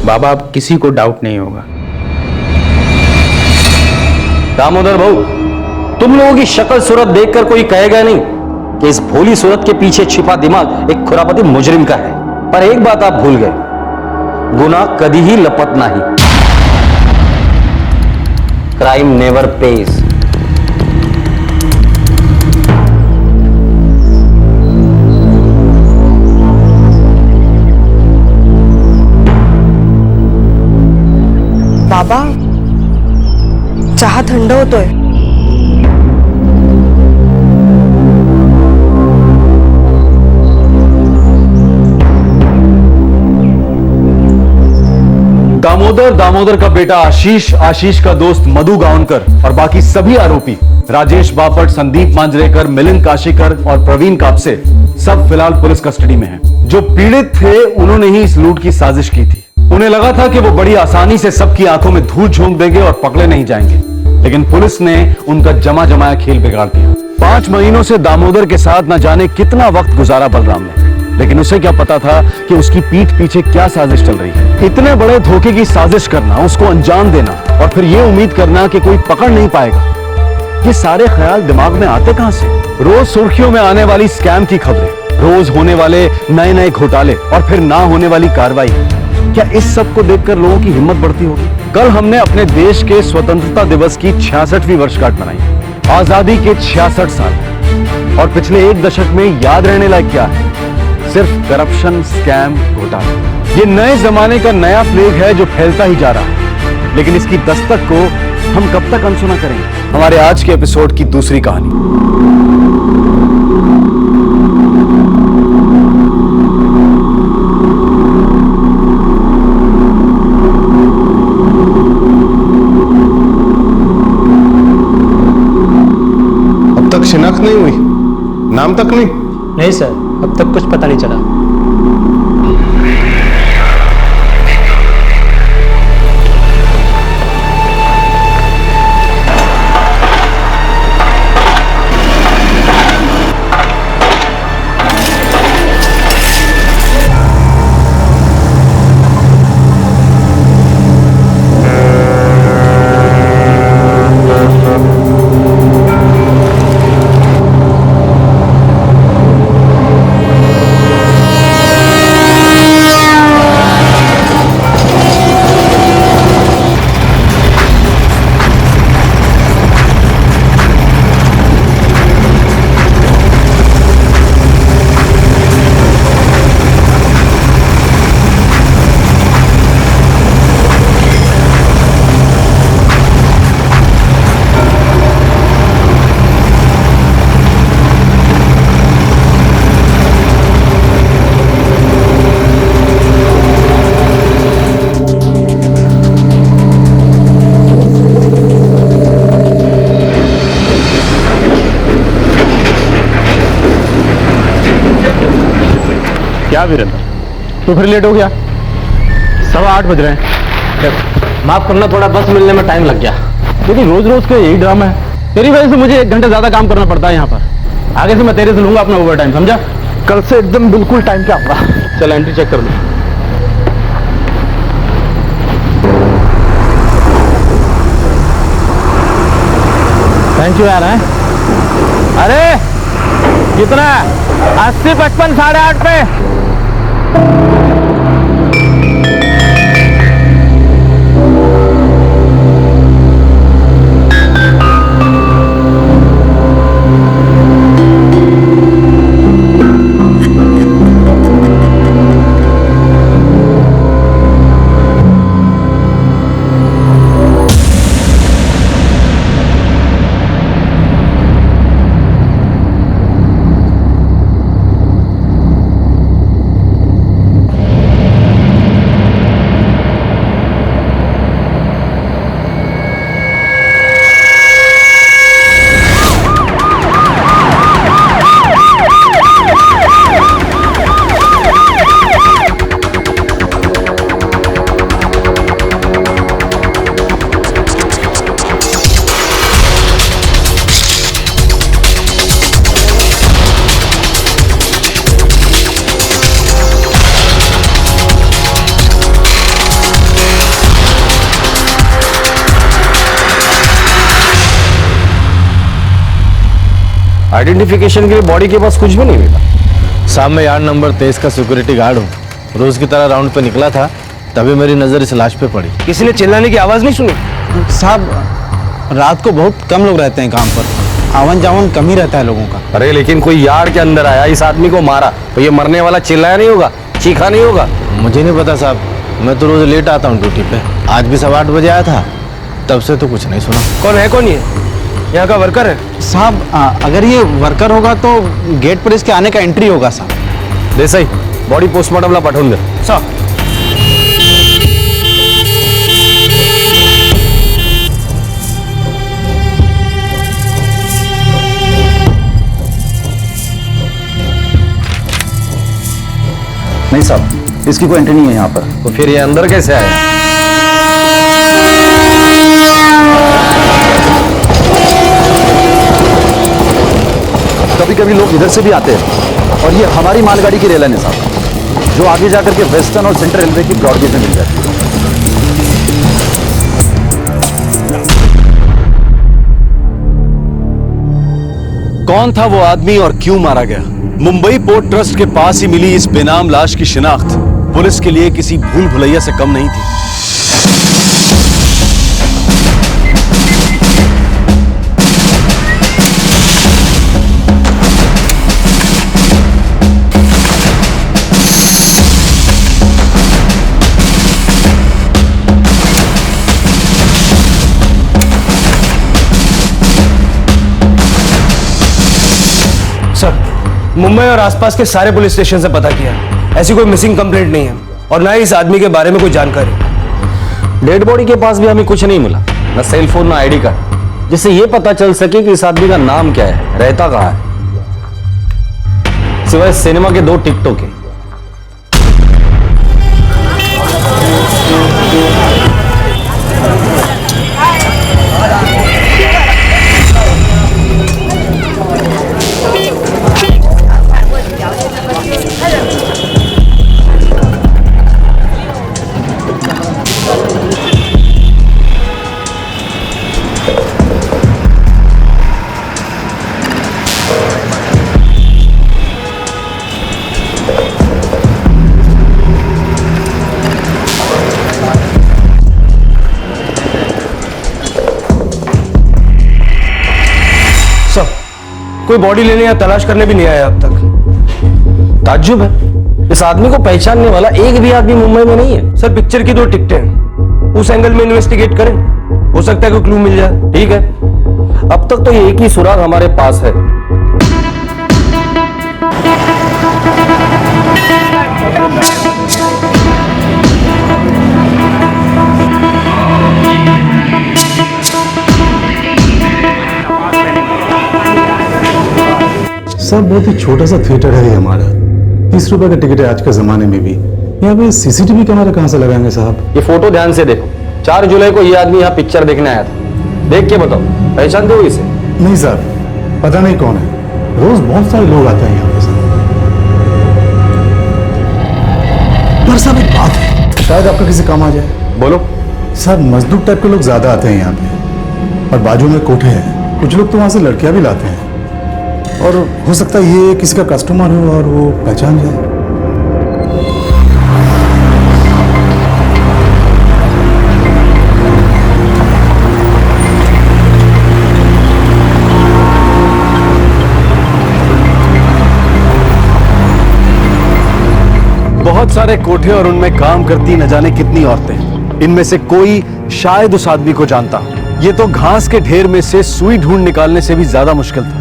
बाबा, अब किसी को डाउट नहीं होगा। दामोदर भाऊ, तुम लोगों की शक्ल सूरत देखकर कोई कहेगा नहीं कि इस भोली सूरत के पीछे छिपा दिमाग एक खुरापती मुजरिम का है। पर एक बात आप भूल गए, गुनाह कभी ही लपटना ही। Crime never pays. बाबा, चहा थंड होतोय। दामोदर का बेटा आशीष, आशीष का दोस्त मधु गावनकर और बाकी सभी आरोपी राजेश बापट, संदीप मांजरेकर, मिलिंद काशीकर और प्रवीण कापसे सब फिलहाल पुलिस कस्टडी में हैं। जो पीड़ित थे उन्होंने ही इस लूट की साजिश की थी। उन्हें लगा था कि वो बड़ी आसानी से सबकी आंखों में धूल झोंक देंगे और पकड़े नहीं जाएंगे, लेकिन पुलिस ने उनका जमा जमाया खेल बिगाड़ दिया। 5 महीनों से दामोदर के साथ न जाने कितना वक्त गुजारा बलराम ने, लेकिन उसे क्या पता था कि उसकी पीठ पीछे क्या साजिश चल रही है। इतने बड़े धोखे की साजिश करना, उसको अंजाम देना और फिर यह उम्मीद करना कि कोई पकड़ नहीं पाएगा, ये सारे ख्याल दिमाग में आते कहां से? रोज सुर्खियों में आने वाली स्कैम की खबरें, रोज होने वाले नए नए घोटाले और फिर ना होने वाली कार्रवाई, क्या इस सब को देखकर लोगों की हिम्मत बढ़ती होगी? कल हमने अपने देश के स्वतंत्रता दिवस की 66वीं वर्षगांठ मनाई। आजादी के 66 साल और पिछले 1 दशक में याद रहने लायक क्या है? सिर्फ करप्शन, स्कैम, घोटाले। ये नए जमाने का नया प्लेग है जो फैलता ही जा रहा है, लेकिन इसकी दस्तक को हम कब तक अनसुना करेंगे? हमारे आज के एपिसोड की दूसरी कहानी। शिनाख्त नहीं हुई, नाम तक नहीं? नहीं सर, अब तक कुछ पता नहीं चला। क्या वीरेंद्र, तू फिर लेट हो गया? 8:15 बज रहे हैं। माफ करना, थोड़ा बस मिलने में टाइम लग गया। लेकिन रोज रोज का यही ड्रामा है। तेरी वजह से मुझे 1 घंटे ज्यादा काम करना पड़ता है यहाँ पर। आगे से मैं तेरे से लूंगा अपना ओवर टाइम, समझा? कल से एकदम बिल्कुल टाइम पे आऊंगा। चल एंट्री चेक कर लो। थैंक यू यार। अरे कितना? 80, 55, 8.5 पे। आइडेंटिफिकेशन के लिए बॉडी के पास कुछ भी नहीं मिला। साहब मैं यार्ड नंबर 23 का सिक्योरिटी गार्ड हूँ। रोज की तरह राउंड पे निकला था, तभी मेरी नजर इस लाश पे पड़ी। किसी ने चिल्लाने की आवाज नहीं सुनी? साहब रात को बहुत कम लोग रहते हैं काम पर, आवन जावन कम ही रहता है लोगों का। अरे लेकिन कोई यार्ड के अंदर आया, इस आदमी को मारा, तो ये मरने वाला चिल्लाया नहीं होगा, चीखा नहीं होगा? मुझे नहीं पता साहब, मैं तो रोज लेट आता हूँ ड्यूटी पे। आज भी 8:15 बजे आया था, तब से तो कुछ नहीं सुना। कौन है? कौन ये? यहाँ का वर्कर है? साहब अगर ये वर्कर होगा तो गेट पर इसके आने का एंट्री होगा साहब। देसाई, बॉडी पोस्टमार्टमला पाठवून दे। साहब नहीं साहब, इसकी कोई एंट्री नहीं है यहाँ पर। तो फिर ये अंदर कैसे आया? कभी कभी लोग इधर से भी आते हैं और ये हमारी मालगाड़ी की रेल है साहब, जो आगे जाकर के वेस्टर्न और सेंट्रल रेलवे की ब्रॉडगेज में मिल जाती है। कौन था वो आदमी और क्यों मारा गया? मुंबई पोर्ट ट्रस्ट के पास ही मिली इस बेनाम लाश की शिनाख्त पुलिस के लिए किसी भूल भुलैया से कम नहीं थी। मुंबई और आसपास के सारे पुलिस स्टेशन से पता किया, ऐसी कोई मिसिंग कंप्लेंट नहीं है और ना ही इस आदमी के बारे में कोई जानकारी। डेड बॉडी के पास भी हमें कुछ नहीं मिला, ना सेल फोन ना आईडी कार्ड, जिससे यह पता चल सके कि इस आदमी का नाम क्या है, रहता कहां है, सिवाय सिनेमा के 2 टिकटों के। कोई बॉडी लेने या तलाश करने भी नहीं आया अब तक। ताज्जुब है, इस आदमी को पहचानने वाला एक भी आदमी मुंबई में नहीं है। सर, पिक्चर की 2 टिकटें हैं, उस एंगल में इन्वेस्टिगेट करें, हो सकता है कोई क्लू मिल जाए। ठीक है, अब तक तो ये एक ही सुराग हमारे पास है। सर, बहुत ही छोटा सा थिएटर है ये हमारा, 30 रुपए का टिकट है आज के जमाने में भी। यहाँ पे सीसीटीवी कैमरा कहाँ से लगाएंगे साहब? ये फोटो ध्यान से देखो, 4 जुलाई को ये आदमी यहाँ पिक्चर देखने आया था। देख के बताओ, पहचानते हो इसे? नहीं सर, पता नहीं कौन है, रोज बहुत सारे लोग आते हैं यहाँ पे सर। पर साहब एक बात है, शायद आपका किसी काम आ जाए। बोलो। सर, मजदूर टाइप के लोग ज्यादा आते हैं यहाँ पे और बाजू में कोठे हैं, कुछ लोग तो वहां से लड़कियां भी लाते हैं और हो सकता है ये किसी का कस्टमर हो और वो पहचान जाए। बहुत सारे कोठे और उनमें काम करती न जाने कितनी औरतें, इनमें से कोई शायद उस आदमी को जानता। ये तो घास के ढेर में से सुई ढूंढ निकालने से भी ज्यादा मुश्किल था।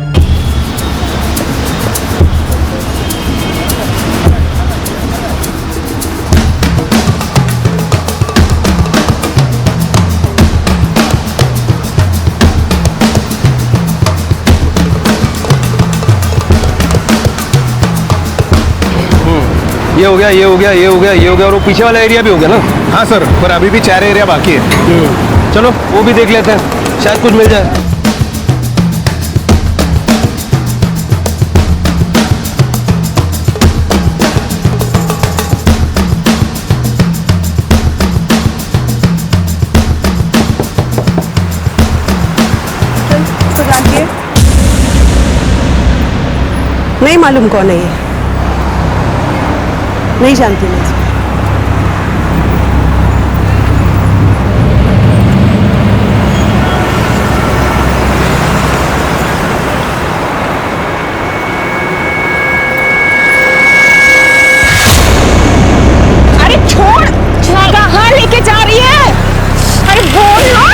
ये हो गया, ये हो गया, ये हो गया, ये हो गया और वो पीछे वाला एरिया भी हो गया ना? हाँ सर, पर अभी भी 4 एरिया बाकी है। चलो वो भी देख लेते हैं, शायद कुछ मिल जाए। नहीं मालूम कौन है ये, नहीं जानती मैं। अरे छोड़, कहाँ लेके जा रही है? अरे बोल ना।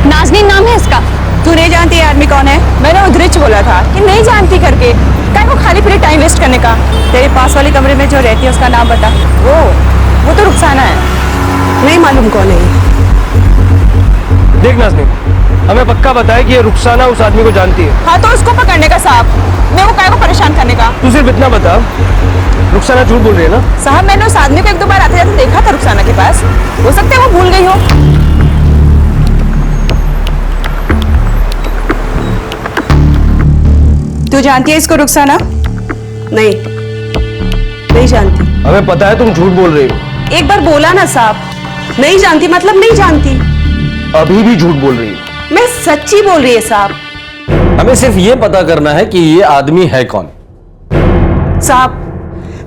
नाज़नीन नाम है इसका। तू नहीं जानती है आदमी कौन है? मैंने उधरिच बोला था कि नहीं जानती करके, क्या वो खाली फिर टाइम वेस्ट करने का। तेरे पास वाले कमरे में जो रहती है उसका नाम बता। वो तो रुखसाना है। नहीं मालूम कौन है ये। देख नाज़नीन, हमें पक्का बताया कि ये रुखसाना उस आदमी को जानती है। हाँ तो उसको पकड़ने का साहब, मैं वो काय को परेशान करने का। तू सिर्फ इतना बता रुखसाना झूठ बोल रही है ना? साहब मैंने उस आदमी को एक दो बार आते जाते देखा था रुखसाना के पास, हो सकता है वो भूल गई हो। तू जानती है इसको रुखसाना? नहीं, नहीं जानती। हमें पता है तुम झूठ बोल रही हो। एक बार बोला ना साहब, नहीं जानती मतलब नहीं जानती। अभी भी झूठ बोल रही हो। मैं सच्ची बोल रही है साहब। हमें सिर्फ ये पता करना है कि ये आदमी है कौन। साहब,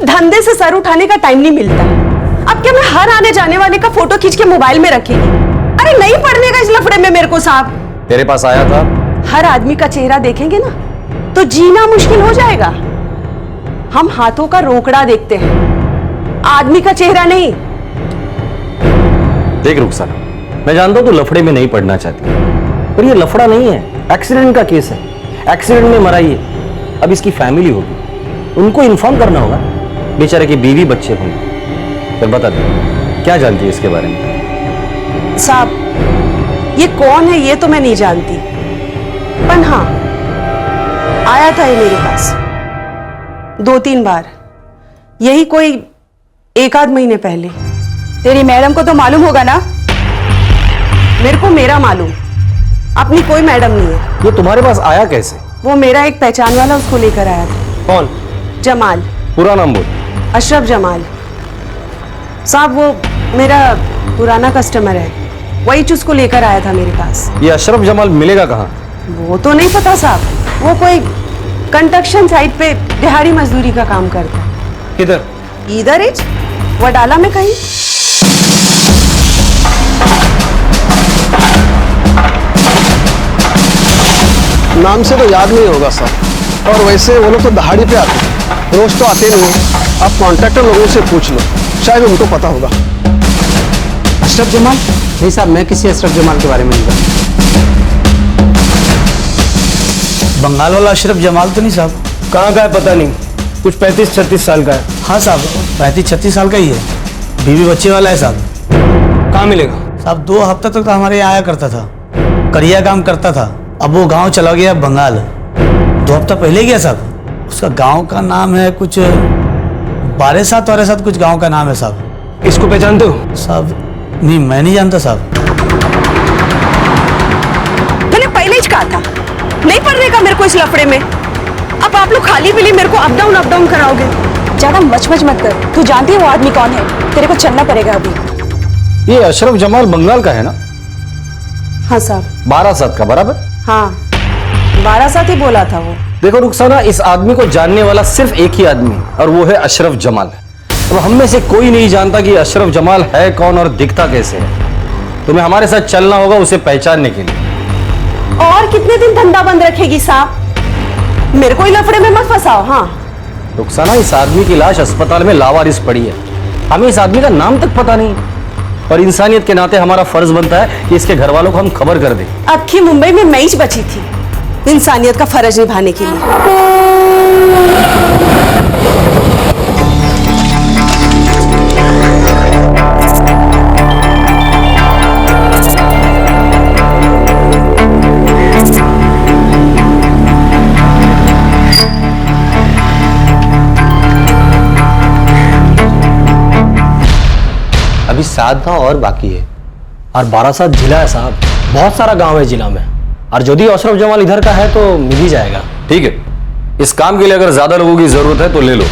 धंधे से सर उठाने का टाइम नहीं मिलता। अब क्या मैं हर आने जाने वाले का फोटो खींच के मोबाइल में रखेगी? अरे नहीं पड़ने का इस लफड़े में मेरे को साहब। तेरे पास आया था? हर आदमी का चेहरा देखेंगे ना तो जीना मुश्किल हो जाएगा। हम हाथों का रोकड़ा देखते हैं, आदमी का चेहरा नहीं। देख रुखसाना, मैं जानता हूं तू लफड़े में नहीं पड़ना चाहती, पर ये लफड़ा नहीं है, एक्सीडेंट का केस है। एक्सीडेंट में मरा ये। अब इसकी फैमिली होगी, उनको इन्फॉर्म करना होगा। बेचारे की बीवी बच्चे होंगे। फिर बता दे, क्या जानती है इसके बारे में? साहब, ये कौन है ये तो मैं नहीं जानती, पर हाँ आया था ये मेरे पास 2-3 बार, यही कोई 1 आध महीने पहले। तेरी मैडम को तो मालूम होगा ना? मेरे को मेरा मालूम, अपनी कोई मैडम नहीं है। ये तुम्हारे पास आया कैसे? वो मेरा एक पहचान वाला उसको लेकर आया था। कौन? जमाल। पूरा नाम बोल। अशरफ जमाल। साहब वो मेरा पुराना कस्टमर है, वही उसको लेकर आया था मेरे पास। ये अशरफ जमाल मिलेगा कहाँ? वो तो नहीं पता साहब, वो कोई कंस्ट्रक्शन साइट पे दिहाड़ी मजदूरी का काम करता है। किधर? इधर ही वडाला में कहीं। नाम से तो याद नहीं होगा सर, और वैसे वो लोग तो दहाड़ी पे आते हैं, रोज तो आते नहीं है। आप कॉन्ट्रैक्टर लोगों से पूछ लो, शायद उनको पता होगा। अशरफ जमाल? नहीं साहब, मैं किसी अशरफ जमाल के बारे में नहीं जानता। बंगाल वाला अशरफ जमाल तो नहीं साहब? कहाँ का है पता नहीं, कुछ 35-36 साल का है। हाँ साहब, 35-36 साल का ही है, बीवी बच्चे वाला है साहब। कहाँ मिलेगा साहब? 2 हफ्ता तक तो हमारे यहाँ आया करता था, करिया काम करता था। अब वो गांव चला गया बंगाल, 2 हफ्ता पहले गया साहब। उसका गांव का नाम है कुछ बारेसात कुछ गांव का नाम है साहब। इसको पहचानते हो साहब? नहीं, मैं नहीं जानता साहब। मैंने पहले ही कहा था नहीं पढ़ने का मेरे को इस लफड़े में। अब आप लोग खाली पीली मेरे को अप डाउन कराओगे। ज्यादा मच मत कर, तू जानती है वो आदमी कौन है? तेरे को चलना पड़ेगा अभी। ये अशरफ जमाल बंगाल का है ना? हाँ साहब। बारासात का बराबर? हाँ, 12 ही बोला था वो। देखो रुखसाना, इस आदमी को जानने वाला सिर्फ एक ही आदमी, और वो है अशरफ जमाल। अब हम में से कोई नहीं जानता कि अशरफ जमाल है कौन और दिखता कैसे है। तुम्हें हमारे साथ चलना होगा उसे पहचानने के लिए। और कितने दिन धंधा बंद रखेगी साहब? मेरे को ही लफड़े में मत फंसाओ। हाँ रुखसाना, इस आदमी की लाश अस्पताल में लावारिस पड़ी है। हमें इस आदमी का नाम तक पता नहीं, और इंसानियत के नाते हमारा फर्ज बनता है कि इसके घर वालों को हम खबर कर दें। अबकी मुंबई में मैं ही बची थी इंसानियत का फर्ज निभाने के लिए। अभी 7 गांव और बाकी है, और 12 जिला है साहब। बहुत सारा गांव है जिला में, और यदि अशरफ जमाल इधर का है तो मिल ही जाएगा। ठीक है, इस काम के लिए अगर ज्यादा लोगों की जरूरत है तो ले लो,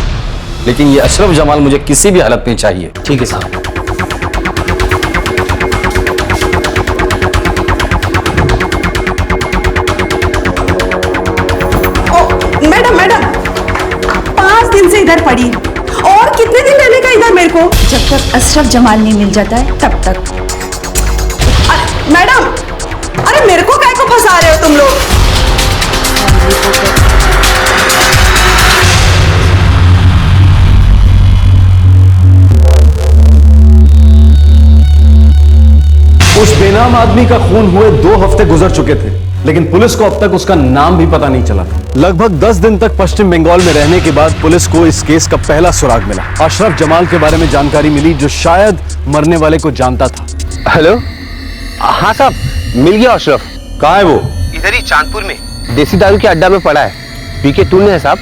लेकिन ये अशरफ जमाल मुझे किसी भी हालत में चाहिए। ठीक है साहब। मैडम 5 दिन से इधर पड़ी, और कितने दिन रहने का इधर मेरे को? जब तक अशरफ जमाल नहीं मिल जाता है तब तक। मैडम, अरे मेरे को काय को फंसा रहे हो तुम लोग? उस बेनाम आदमी का खून हुए 2 हफ्ते गुजर चुके थे, लेकिन पुलिस को अब तक उसका नाम भी पता नहीं चला था। लगभग 10 दिन तक पश्चिम बंगाल में रहने के बाद पुलिस को इस केस का पहला सुराग मिला। अशरफ जमाल के बारे में जानकारी मिली, जो शायद मरने वाले को जानता था। हेलो, हाँ साहब, मिल गया अशरफ। कहाँ है वो? इधर ही चांदपुर में देसी दारू के अड्डा में पड़ा है, पी के टूने है साहब।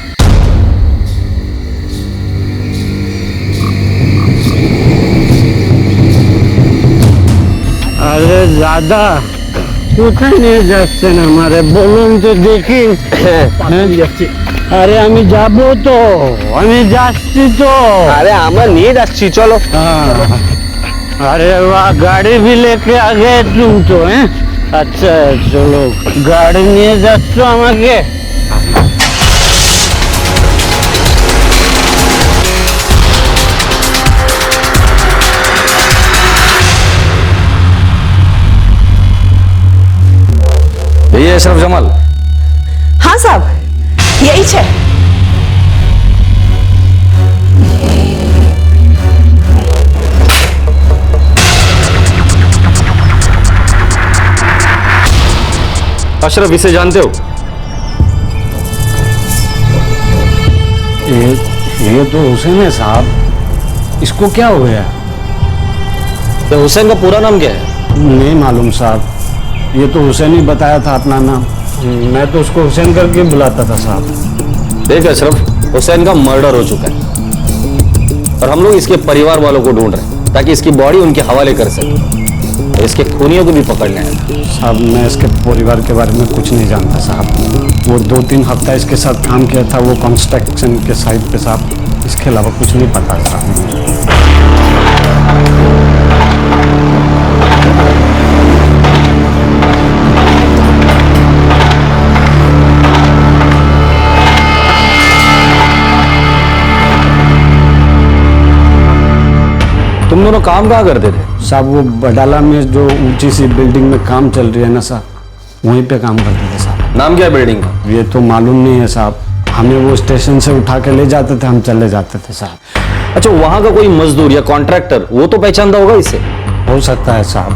अरे दादा কোথায় নিয়ে যাচ্ছেন আমারে বলুন তো দেখি আরে আমি যাব তো আমি যাচ্ছি তো अरे আমরা নিয়ে যাচ্ছি চলো अरे वाह गाड़ी भी लेके आ गए तुम तो हैं अच्छा चलो गाड़ी নিয়ে যাচ্ছ আমাকে ये अशरफ जमाल हाँ साहब यही है। अशरफ इसे जानते हो? ये तो हुसैन है साहब इसको क्या हो गया तो हुसैन का पूरा नाम क्या है? नहीं मालूम साहब ये तो हुसैन ही बताया था अपना नाम मैं तो उसको हुसैन करके बुलाता था साहब। देख अशरफ हुसैन का मर्डर हो चुका है और हम लोग इसके परिवार वालों को ढूंढ रहे हैं ताकि इसकी बॉडी उनके हवाले कर सके और इसके खूनियों को भी पकड़ने आए। साहब मैं इसके परिवार के बारे में कुछ नहीं जानता साहब वो 2-3 हफ्ता इसके साथ काम किया था वो कंस्ट्रक्शन के साइट पे साहब इसके अलावा कुछ नहीं पता साहब। तुम दोनों काम कहाँ करते थे? साहब वो बडाला में जो ऊंची सी बिल्डिंग में काम चल रही है ना साहब वहीं पे काम करते थे साहब। नाम क्या है बिल्डिंग का? ये तो मालूम नहीं है साहब हमें वो स्टेशन से उठा के ले जाते थे हम चले जाते थे साहब। अच्छा वहां का कोई मजदूर या कॉन्ट्रैक्टर वो तो पहचानता होगा इसे? हो सकता है साहब।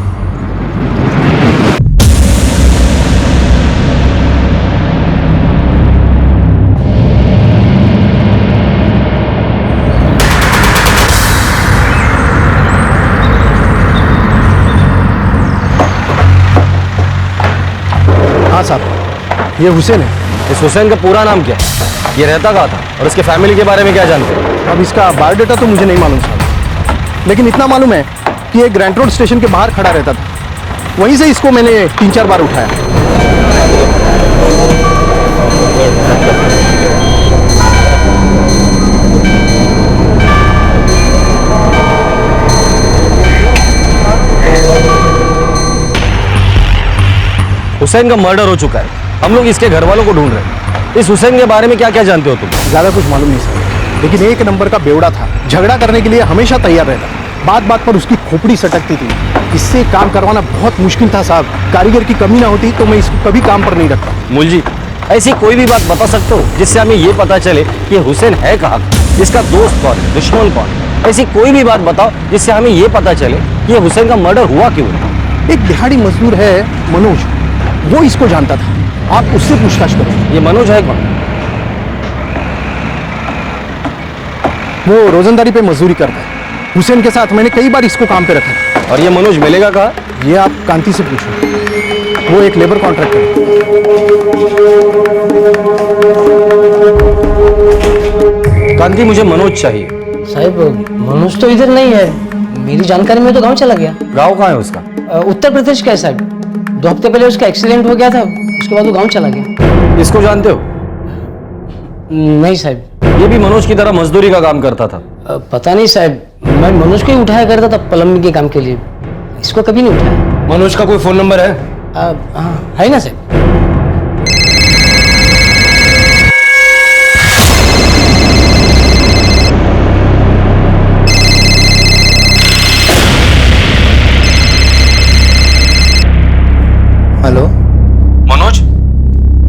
हाँ साहब ये हुसैन है। इस हुसैन का पूरा नाम क्या है? ये रहता कहाँ था और इसके फैमिली के बारे में क्या जानते हो? अब इसका बायोडाटा तो मुझे नहीं मालूम साहब लेकिन इतना मालूम है कि ये ग्रैंड रोड स्टेशन के बाहर खड़ा रहता था वहीं से इसको मैंने 3-4 बार उठाया। हुसैन का मर्डर हो चुका है हम लोग इसके घर वालों को ढूंढ रहे हैं। इस हुसैन के बारे में क्या क्या जानते हो तुम? ज्यादा कुछ मालूम नहीं साहब लेकिन एक नंबर का बेवड़ा था झगड़ा करने के लिए हमेशा तैयार रहता बात बात पर उसकी खोपड़ी सटकती थी इससे काम करवाना बहुत मुश्किल था साहब कारीगर की कमी ना होती तो मैं इसको कभी काम पर नहीं रखता। मुलजी ऐसी कोई भी बात बता सकते हो जिससे हमें ये पता चले कि हुसैन है कहाँ, इसका दोस्त कौन है, दुश्मन कौन है? ऐसी कोई भी बात बताओ जिससे हमें ये पता चले कि हुसैन का मर्डर हुआ क्यों। एक दिहाड़ी मजदूर है मनोज वो इसको जानता था आप उससे पूछताछ करो। ये मनोज है कौन? वो रोजंदारी पे मजदूरी करता है हुसैन के साथ मैंने कई बार इसको काम पे रखा है। और ये मनोज मिलेगा कहाँ? ये आप कांति से पूछो वो एक लेबर कॉन्ट्रैक्टर है। कांति मुझे मनोज चाहिए। साहब मनोज तो इधर नहीं है मेरी जानकारी में तो गांव चला गया। गांव कहाँ है उसका? उत्तर प्रदेश का है साहब 2 हफ्ते पहले उसका एक्सीडेंट हो गया था उसके बाद वो गांव चला गया। इसको जानते हो? नहीं साहब। ये भी मनोज की तरह मजदूरी का काम करता था? पता नहीं साहब मैं मनोज को ही उठाया करता था प्लम्बिंग के काम के लिए इसको कभी नहीं उठाया। मनोज का कोई फोन नंबर है? हाँ है ना साहब। हेलो मनोज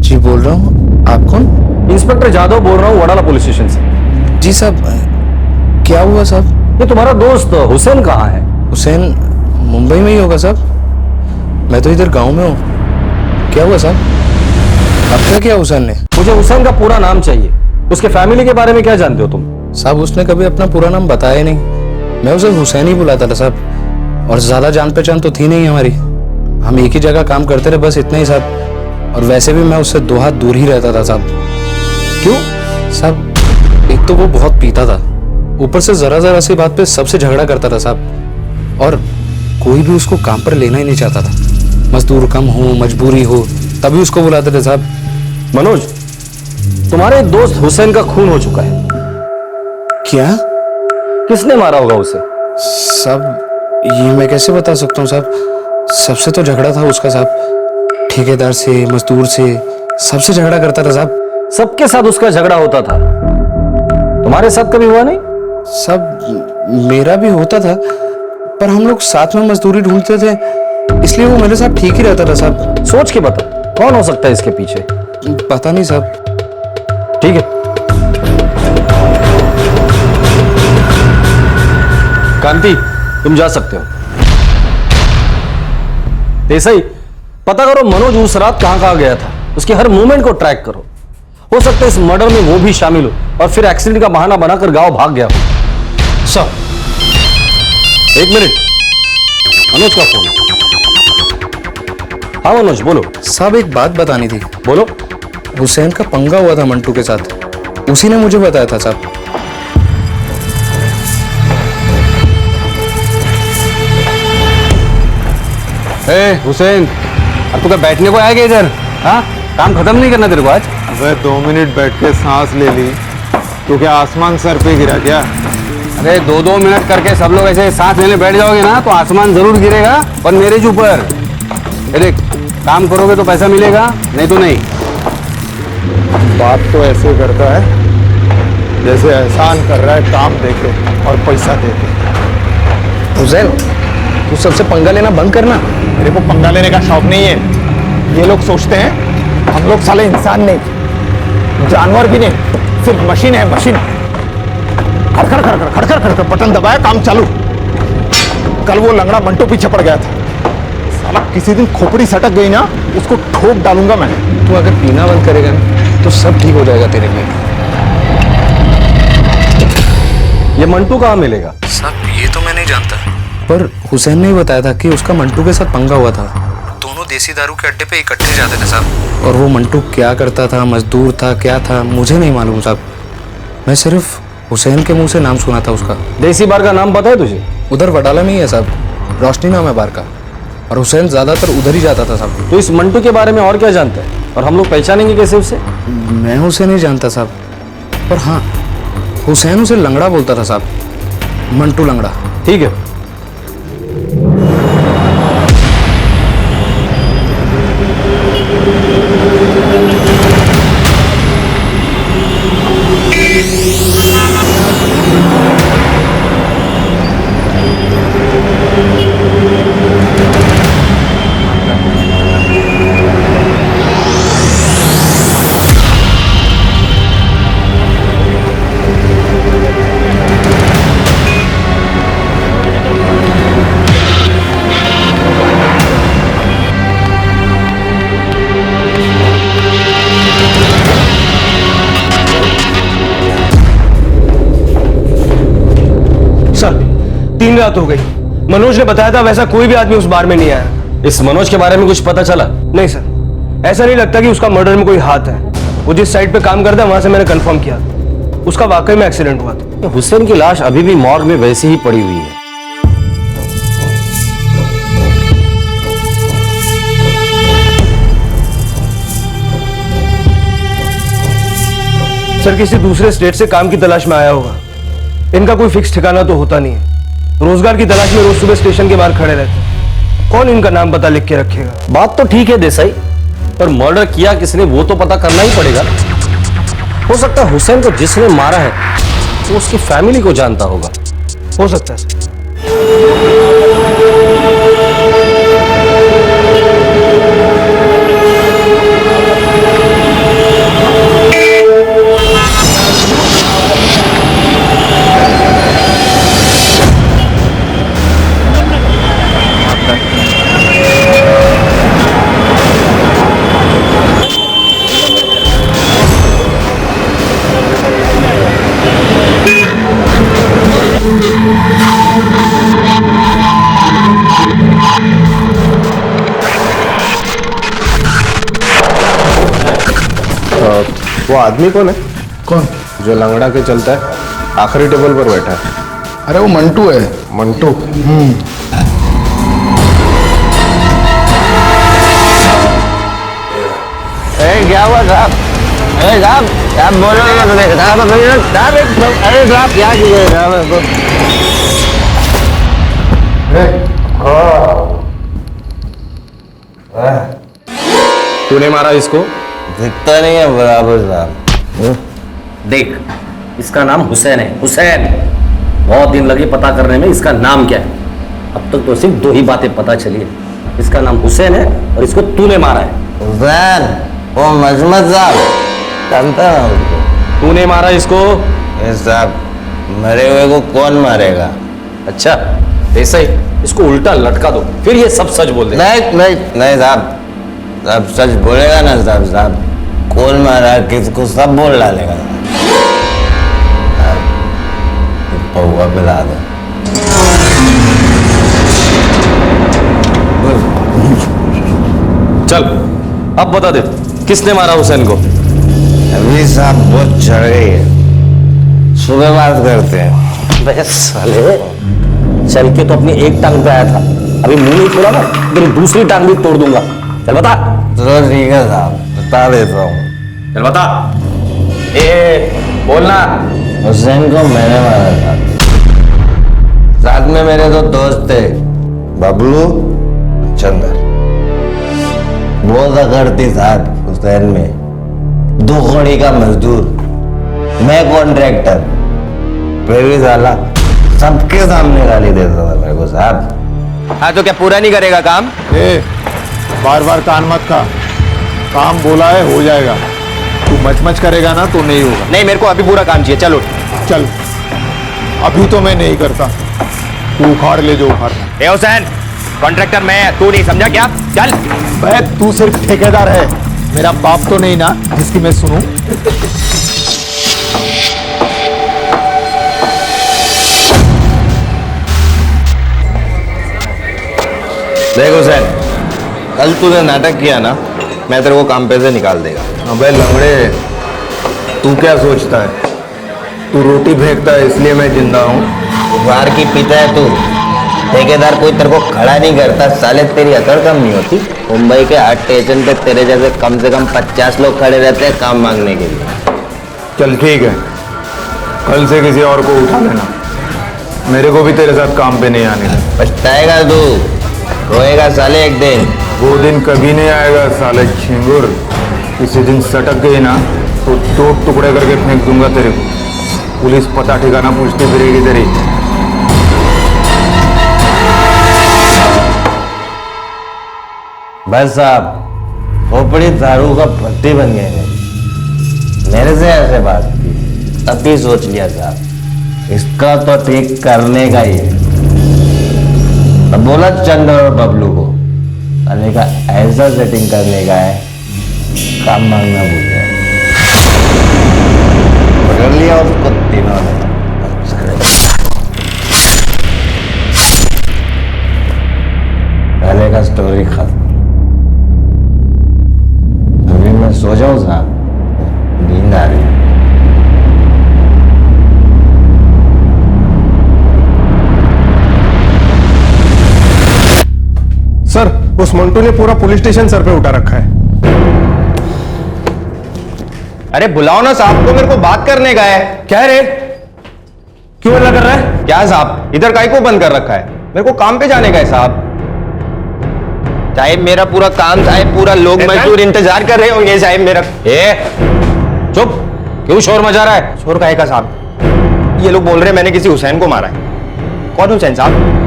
जी बोल रहा हूँ आप कौन? इंस्पेक्टर जादव बोल रहा हूँ वडाला पुलिस स्टेशन से। जी साहब क्या हुआ साहब? ये तुम्हारा दोस्त हुसैन कहाँ है? हुसैन मुंबई में ही होगा साहब मैं तो इधर गांव में हूँ। क्या हुआ साहब? अब क्या किया हुसैन ने? मुझे हुसैन का पूरा नाम चाहिए। उसके फैमिली के बारे में क्या जानते हो तुम? साहब उसने कभी अपना पूरा नाम बताया नहीं मैं उसे हुसैन ही बुलाता था साहब और ज्यादा जान पहचान तो थी नहीं हमारी हम एक ही जगह काम करते रहे बस इतना ही साहब और वैसे भी मैं उससे 2 हाथ दूर ही रहता था साहब। क्यों? साहब एक तो वो बहुत पीता था ऊपर से जरा सी बात पे सबसे झगड़ा करता था साहब और कोई भी उसको काम पर लेना ही नहीं चाहता था। मजदूर कम हो, मजबूरी हो, तभी उसको बुलाते थे साहब। मनोज, तुम्हारे दोस्त हुसैन का खून हो चुका है। क्या? किसने मारा होगा उसे? साहब ये मैं कैसे बता सकता हूँ साहब, सबसे तो झगड़ा था उसका साहब, ठेकेदार से, मजदूर से, सबसे झगड़ा करता था साहब। सबके साथ उसका झगड़ा होता था, तुम्हारे साथ कभी हुआ नहीं? सब मेरा भी होता था, पर हम लोग साथ में मजदूरी ढूंढते थे, इसलिए वो मेरे साथ ठीक ही रहता था साहब। सोच के बता, कौन हो सकता है इसके पीछे? पता नहीं साहब। ठीक है, कांति तुम जा सकते हो। देसाई, पता करो मनोज उस रात कहां गया था, उसके हर मूवमेंट को ट्रैक करो। हो सकता है इस मर्डर में वो भी शामिल हो और फिर एक्सीडेंट का बहाना बनाकर गांव भाग गया हो। सर, एक मिनट, मनोज का फोन। हाँ मनोज बोलो। साहब एक बात बतानी थी। बोलो। हुसैन का पंगा हुआ था मंटू के साथ, उसी ने मुझे बताया था साहब। हुसैन, अब तू क्या बैठने को आएगा इधर? हाँ, काम खत्म नहीं करना तेरे को आज? अबे 2 मिनट बैठ के सांस ले ली तो क्या आसमान सर पे गिरा क्या? अरे 2-2 मिनट करके सब लोग ऐसे सांस लेने बैठ जाओगे ना तो आसमान जरूर गिरेगा, पर मेरे ऊपर। देख, काम करोगे तो पैसा मिलेगा, नहीं तो नहीं। बात तो ऐसे करता है जैसे एहसान कर रहा है काम देके और पैसा देके। हुसैन, तू सबसे पंगा लेना बंद करना। मेरे को पंगा लेने का शौक नहीं है। ये लोग सोचते हैं हम लोग साले इंसान नहीं, जानवर भी नहीं, सिर्फ मशीन है, मशीन। खड़खड़ खड़खड़ खड़खड़ खड़खड़ बटन दबाया, काम चालू। कल वो लंगड़ा मंटू पीछे पड़ गया था, साला किसी दिन खोपड़ी सटक गई ना, उसको ठोक डालूंगा मैं। तू अगर पीना बंद करेगा ना तो सब ठीक हो जाएगा तेरे लिए। ये मंटू कहाँ मिलेगा? साहब ये तो मैं नहीं जानता, पर हुसैन ने ही बताया था कि उसका मंटू के साथ पंगा हुआ था। दोनों देसी दारू के अड्डे पे इकट्ठे जाते थे साहब, और वो मंटू क्या करता था, मजदूर था, क्या था, मुझे नहीं मालूम साहब। मैं सिर्फ हुसैन के मुंह से नाम सुना था उसका। देसी बार का नाम पता है तुझे? उधर वडाला में ही है साहब, रोशनी नाम है बार का, और हुसैन ज्यादातर उधर ही जाता था साहब। तो इस मंटू के बारे में और क्या जानता है, और हम लोग पहचानेंगे कैसे उसे? मैं उसे नहीं जानता साहब, पर हाँ हुसैन उसे लंगड़ा बोलता था साहब, मंटू लंगड़ा। ठीक है, दिन रात हो गई। मनोज ने बताया था वैसा कोई भी आदमी उस बार में नहीं आया। इस मनोज के बारे में कुछ पता चला? नहीं सर, ऐसा नहीं लगता कि उसका मर्डर में कोई हाथ है। वो जिस साइड पे काम करता है वहां से मैंने कंफर्म किया, उसका वाकई में एक्सीडेंट हुआ था। हुसैन की लाश अभी भी मॉर्ग में वैसी ही पड़ी हुई है। सर किसी दूसरे स्टेट से काम की तलाश में आया होगा। इनका कोई फिक्स ठिकाना तो होता नहीं है, रोजगार की तलाश में रोज सुबह स्टेशन के बाहर खड़े रहते हैं। कौन इनका नाम पता लिख के रखेगा? बात तो ठीक है देसाई, पर मर्डर किया किसने वो तो पता करना ही पड़ेगा। हो सकता है हुसैन को जिसने मारा है वो उसकी फैमिली को जानता होगा। हो सकता है सर। वो आदमी कौन है? कौन? जो लंगड़ा के चलता है, आखिरी टेबल पर बैठा है। अरे वो मंटू है। मंटू? क्या हुआ साहब? अरे साहब साहब बोलो ना तुम्हें साहब अरे साहब क्या किए साहब? तूने मारा इसको? दिखता नहीं है बराबर साहब। देख, इसका नाम हुसैन है, हुसैन। बहुत दिन लगे पता करने में इसका नाम क्या है। अब तक तो सिर्फ दो ही बातें पता चली है, इसका नाम हुसैन है और इसको तूने मारा है। हुसैन वो मजमत साहब जानता ना उसको? तूने मारा इसको? साहब मरे हुए को कौन मारेगा? अच्छा ऐसा ही, इसको उल्टा लटका दो, फिर ये सब सच बोल दे। नहीं साहब, सब सच बोलेगा ना साहब? साहब कौन मारा किसको सब बोल डालेगा। पौवा पिला दो। चल अब बता दे, किसने मारा हुसैन को? अभी साहब बहुत चढ़ गई है, सुबह बात करते हैं। बस साले, चल के तो अपनी एक टांग पे आया था, अभी मुंह नहीं खोला ना तेरी दूसरी टांग भी तोड़ दूंगा। चल बता। चलो ठीक है साहब, बता देता हूँ। चल बता। बोलना। हुसैन को मैंने मारा था, साथ में मेरे दो दोस्त थे, बबलू चंदर। वो करती साहब हुसैन में 2 कौड़ी का मजदूर, मैं कॉन्ट्रैक्टर। फिर भी साला सबके सामने गाली देता था मेरे को साहब। हाँ तो क्या पूरा नहीं करेगा काम? बार बार कान मत खा, काम बोला है हो जाएगा। तू मच करेगा ना तो नहीं होगा। नहीं, मेरे को अभी पूरा काम चाहिए। चलो चल, अभी तो मैं नहीं करता, तू उखाड़ ले जो उखाड़ना। ए हुसैन, कॉन्ट्रैक्टर मैं, तू नहीं समझा क्या? चल। भाई तू सिर्फ ठेकेदार है, मेरा बाप तो नहीं ना जिसकी मैं सुनूं। देख हुसैन, कल तूने नाटक किया ना, मैं तेरे को काम पे से निकाल देगा। अबे लंगड़े, तू क्या सोचता है? तू रोटी फेंकता है इसलिए मैं जिंदा हूँ? बाहर की पीता है तू, ठेकेदार कोई तेरे को खड़ा नहीं करता। साले तेरी अकड़ कम नहीं होती? मुंबई के हर स्टेशन पे तेरे जैसे कम से कम 50 लोग खड़े रहते हैं काम मांगने के लिए। चल ठीक है, कल से किसी और को उठा लेना, मेरे को भी तेरे साथ काम पे नहीं आने का। पछताएगा तू, रोएगा साले एक दिन। वो दिन कभी नहीं आएगा साले छिंगुर। किसी दिन सटक गई ना तो 2 टुकड़े करके फेंक दूंगा तेरे को। पुलिस पता ठिकाना पूछती फिरेगी तेरी। बस साहब, खोपड़ी दारू का भट्टी बन गए। मेरे से ऐसे बात की, तभी सोच लिया साहब इसका तो ठीक करने का ही है। अब बोला चंदर और बबलू को साले का ऐसा सेटिंग करने का है, काम मांगना भूल गया। पकड़ लिया उसको तीनों ने। पहले का स्टोरी खत्म। अभी मैं सो जाऊं साहब, नींद आ रही। सर, उस मंटू ने पूरा पुलिस स्टेशन सर पे उठा रखा है। अरे बुलाओ ना साहब को, मेरे को बात करने का है। क्या रे, क्यों हल्ला कर रहा है? क्या साहब, इधर काहे को बंद कर रखा है? मेरे को काम पे जाने का है साहब। साहब मेरा पूरा काम, साहब पूरा लोग मजदूर इंतजार कर रहे होंगे साहब मेरा। चुप, क्यों शोर मचा रहा है? शोर काहे का साहब? ये लोग बोल रहे हैं मैंने किसी हुसैन को मारा है। कौन हुसैन साहब?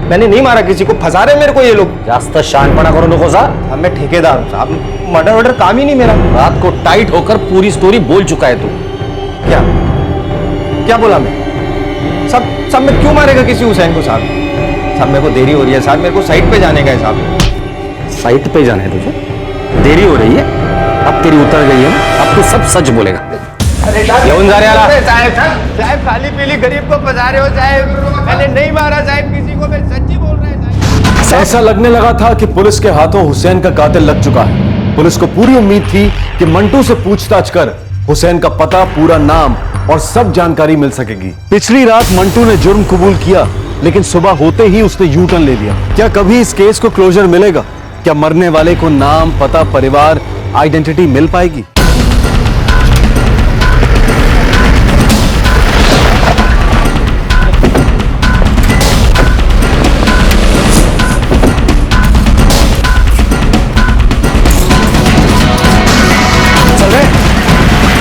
मैंने नहीं मारा किसी को, फंसा रहे मेरे को ये लोग। जास्त शानपना करो नको साहब। मैं ठेकेदार हूं साहब, मर्डर वर्डर काम ही नहीं मेरा। रात को टाइट होकर पूरी स्टोरी बोल चुका है तू। क्या क्या बोला मैं? सब में क्यों मारेगा किसी हुसैन को साहब? साहब मेरे को देरी हो रही है साहब, मेरे को साइट पे जाने का है साहब। साइट पे जाना है तुझे? देरी हो रही है? अब तेरी उतर गई है ना, अब तू सब सच बोलेगा। साहब खाली पीली गरीब को फंसा रहे हो साहब। मैंने नहीं मारा साहब किसी को, मैं सच्ची बोल रहा है साहब। ऐसा लगने लगा था कि पुलिस के हाथों हुसैन का कातिल लग चुका है। पुलिस को पूरी उम्मीद थी कि मंटू से पूछताछ कर हुसैन का पता, पूरा नाम और सब जानकारी मिल सकेगी। पिछली रात मंटू ने जुर्म कबूल किया, लेकिन सुबह होते ही उसने यू टर्न ले लिया। क्या कभी इस केस को क्लोजर मिलेगा? क्या मरने वाले को नाम, पता, परिवार आइडेंटिटी मिल पाएगी?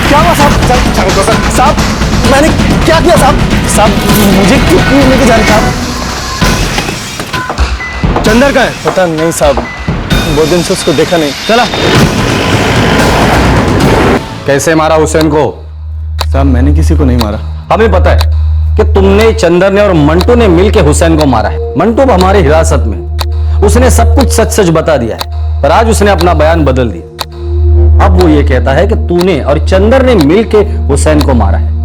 क्या हुआ साहब? साहब मैंने क्या किया साहब? साहब मुझे क्यों लेके जा रहे साहब? चंदर का है? पता नहीं साहब, बहुत दिन से उसको देखा नहीं। चला। कैसे मारा हुसैन को? साहब मैंने किसी को नहीं मारा। हमें पता है कि तुमने, चंदर ने और मंटू ने मिलकर हुसैन को मारा है। मंटू अब हमारी हिरासत में, उसने सब कुछ सच सच बता दिया है, पर आज उसने अपना बयान बदल दिया। अब वो ये कहता है कि तूने और चंदर ने मिलके हुसैन को मारा है।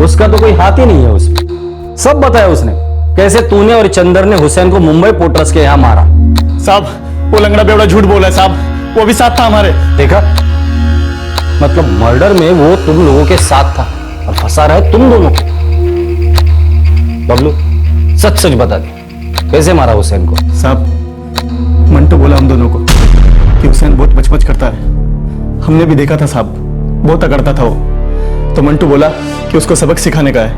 उसका तो कोई हाथ ही नहीं है उसमें। सब बताया उसने, कैसे तूने और चंदर ने हुसैन को मुंबई पोर्टर्स के यहां मारा। साहब वो लंगड़ा बेवड़ा झूठ बोला है साहब, वो भी साथ था हमारे। देखा, मतलब मर्डर में वो तुम लोगों के साथ था और फंसा रहा है तुम दोनों को। बबलू सच सच बता दे, कैसे मारा हुसैन को? साहब मंटू बोला हम दोनों को कि हुसैन बहुत बचपच करता है। हमने भी देखा था साहब, बहुत अकड़ता था वो। तो मंटू बोला कि उसको सबक सिखाने का है।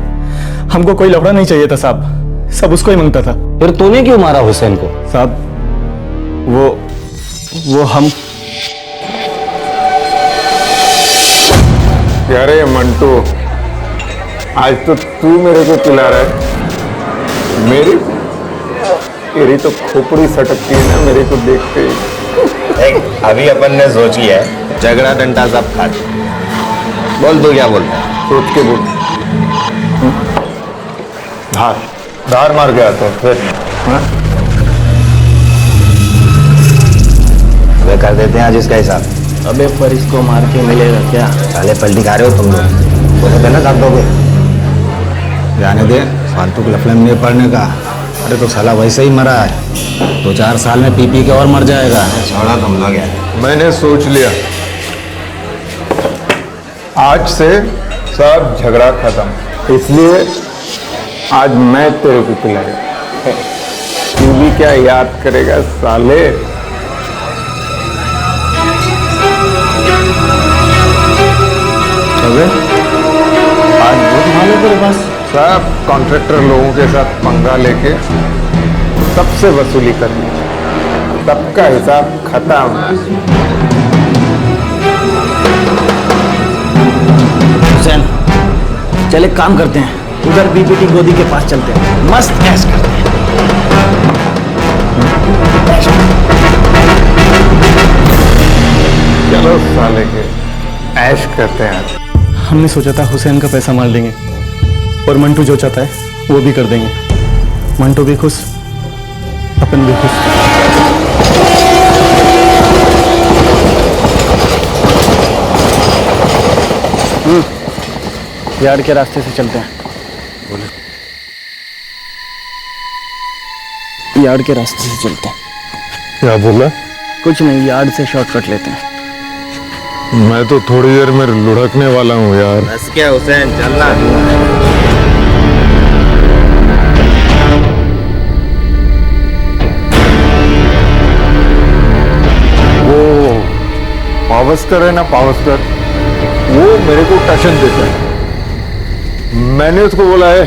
हमको कोई लफड़ा नहीं चाहिए था साहब, सब उसको ही मांगता था। फिर तूने क्यों मारा हुसैन को? साहब वो हम यार ये मंटू, आज तो तू मेरे को पिला रहा है। मेरी तो खोपड़ी सटकती है ना मेरे को देखते ही। अभी अपन ने सोच लिया है, झगड़ा डंडा सब खा। बोल तू क्या बोलता है? सोच के बोल। धार मार के आता हूँ फिर। वे कर देते हैं आज इसका हिसाब। अबे पर इसको मार के मिलेगा क्या? साले पलटी खा रहे हो तुम लोग, बोले थे ना काट दोगे। जाने दे, फालतू के लफड़े में नहीं पड़ने का। अरे तो साला वैसे ही मरा है, 2-4 साल में पी के और मर जाएगा। छोड़ा तुम लोग यार। मैंने सोच लिया, आज से सब झगड़ा खत्म। इसलिए आज मैं तेरे को पिलाया। तू भी क्या याद करेगा साले? आज बहुत माल है तेरे पास। सब कॉन्ट्रैक्टर लोगों के साथ पंगा लेके सबसे वसूली करनी, सबका हिसाब खत्म। हुसैन चल एक काम करते हैं, उधर बीपीटी गोदी के पास चलते हैं, मस्त ऐश करते हैं। चलो साले के ऐश करते हैं। हमने सोचा था हुसैन का पैसा मार देंगे और मंटू जो चाहता है वो भी कर देंगे। मंटू भी खुश, अपन भी खुश। यार्ड के रास्ते से चलते हैं। यार्ड के रास्ते से चलते हैं। क्या बोला? कुछ नहीं, यार्ड से शॉर्टकट लेते हैं। मैं तो थोड़ी देर में लुढ़कने वाला हूँ यार। बस क्या हुसैन, चलना। वो पावस्कर है ना, पावस्कर, वो मेरे को टशन देता है। मैंने उसको बोला है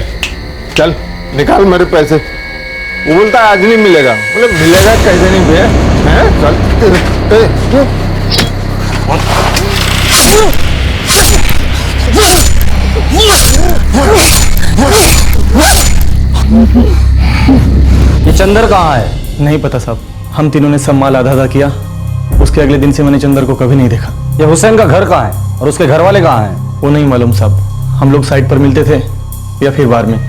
चल निकाल मेरे पैसे। वो बोलता है आज नहीं मिलेगा। बोले मिलेगा कैसे नहीं भैया? हैं चल। ये चंदर कहाँ है? नहीं पता साहब, हम तीनों ने सब माल आधा आधा किया। उसके अगले दिन से मैंने चंदर को कभी नहीं देखा। ये हुसैन का घर कहाँ है और उसके घर वाले कहाँ हैं? वो नहीं मालूम साहब। हम लोग साइड पर मिलते थे या फिर बार में।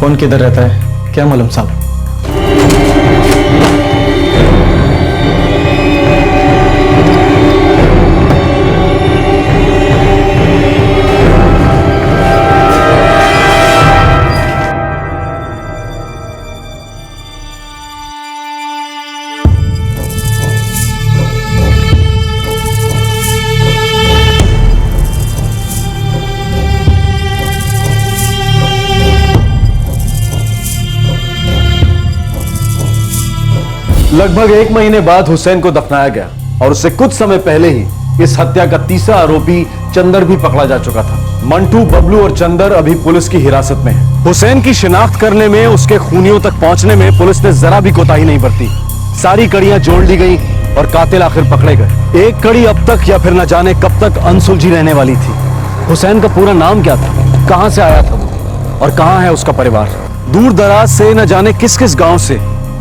कौन किधर रहता है क्या मालूम साहब। लगभग 1 महीने बाद हुसैन को दफनाया गया। और उससे कुछ समय पहले ही इस हत्या का तीसरा आरोपी चंदर भी पकड़ा जा चुका था। मंटू, बबलू और चंदर अभी पुलिस की हिरासत में है। हुसैन की शिनाख्त करने में, उसके खूनियों तक पहुंचने में पुलिस ने जरा भी कोताही नहीं बरती। सारी कड़ियां जोड़ ली गई और कातिल आखिर पकड़े गए। एक कड़ी अब तक या फिर न जाने कब तक अनसुलझी रहने वाली थी। हुसैन का पूरा नाम क्या था, कहां से आया था वो और कहां है उसका परिवार? दूर दराज से न जाने किस किस गांव से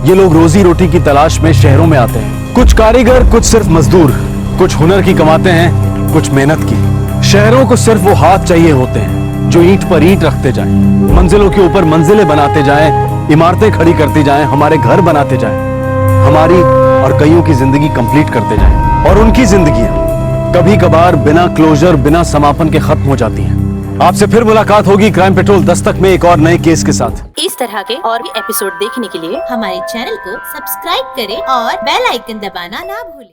ये लोग रोजी रोटी की तलाश में शहरों में आते हैं। कुछ कारीगर, कुछ सिर्फ मजदूर, कुछ हुनर की कमाते हैं, कुछ मेहनत की। शहरों को सिर्फ वो हाथ चाहिए होते हैं जो ईंट पर ईंट रखते जाएं, मंजिलों के ऊपर मंजिलें बनाते जाएं, इमारतें खड़ी करती जाएं, हमारे घर बनाते जाएं, हमारी और कईयों की जिंदगी कंप्लीट करते जाएं। और उनकी जिंदगियां कभी कभार बिना क्लोजर, बिना समापन के खत्म हो जाती हैं। आपसे फिर मुलाकात होगी क्राइम पेट्रोल दस्तक में एक और नए केस के साथ। इस तरह के और भी एपिसोड देखने के लिए हमारे चैनल को सब्सक्राइब करें और बेल आइकन दबाना ना भूलें।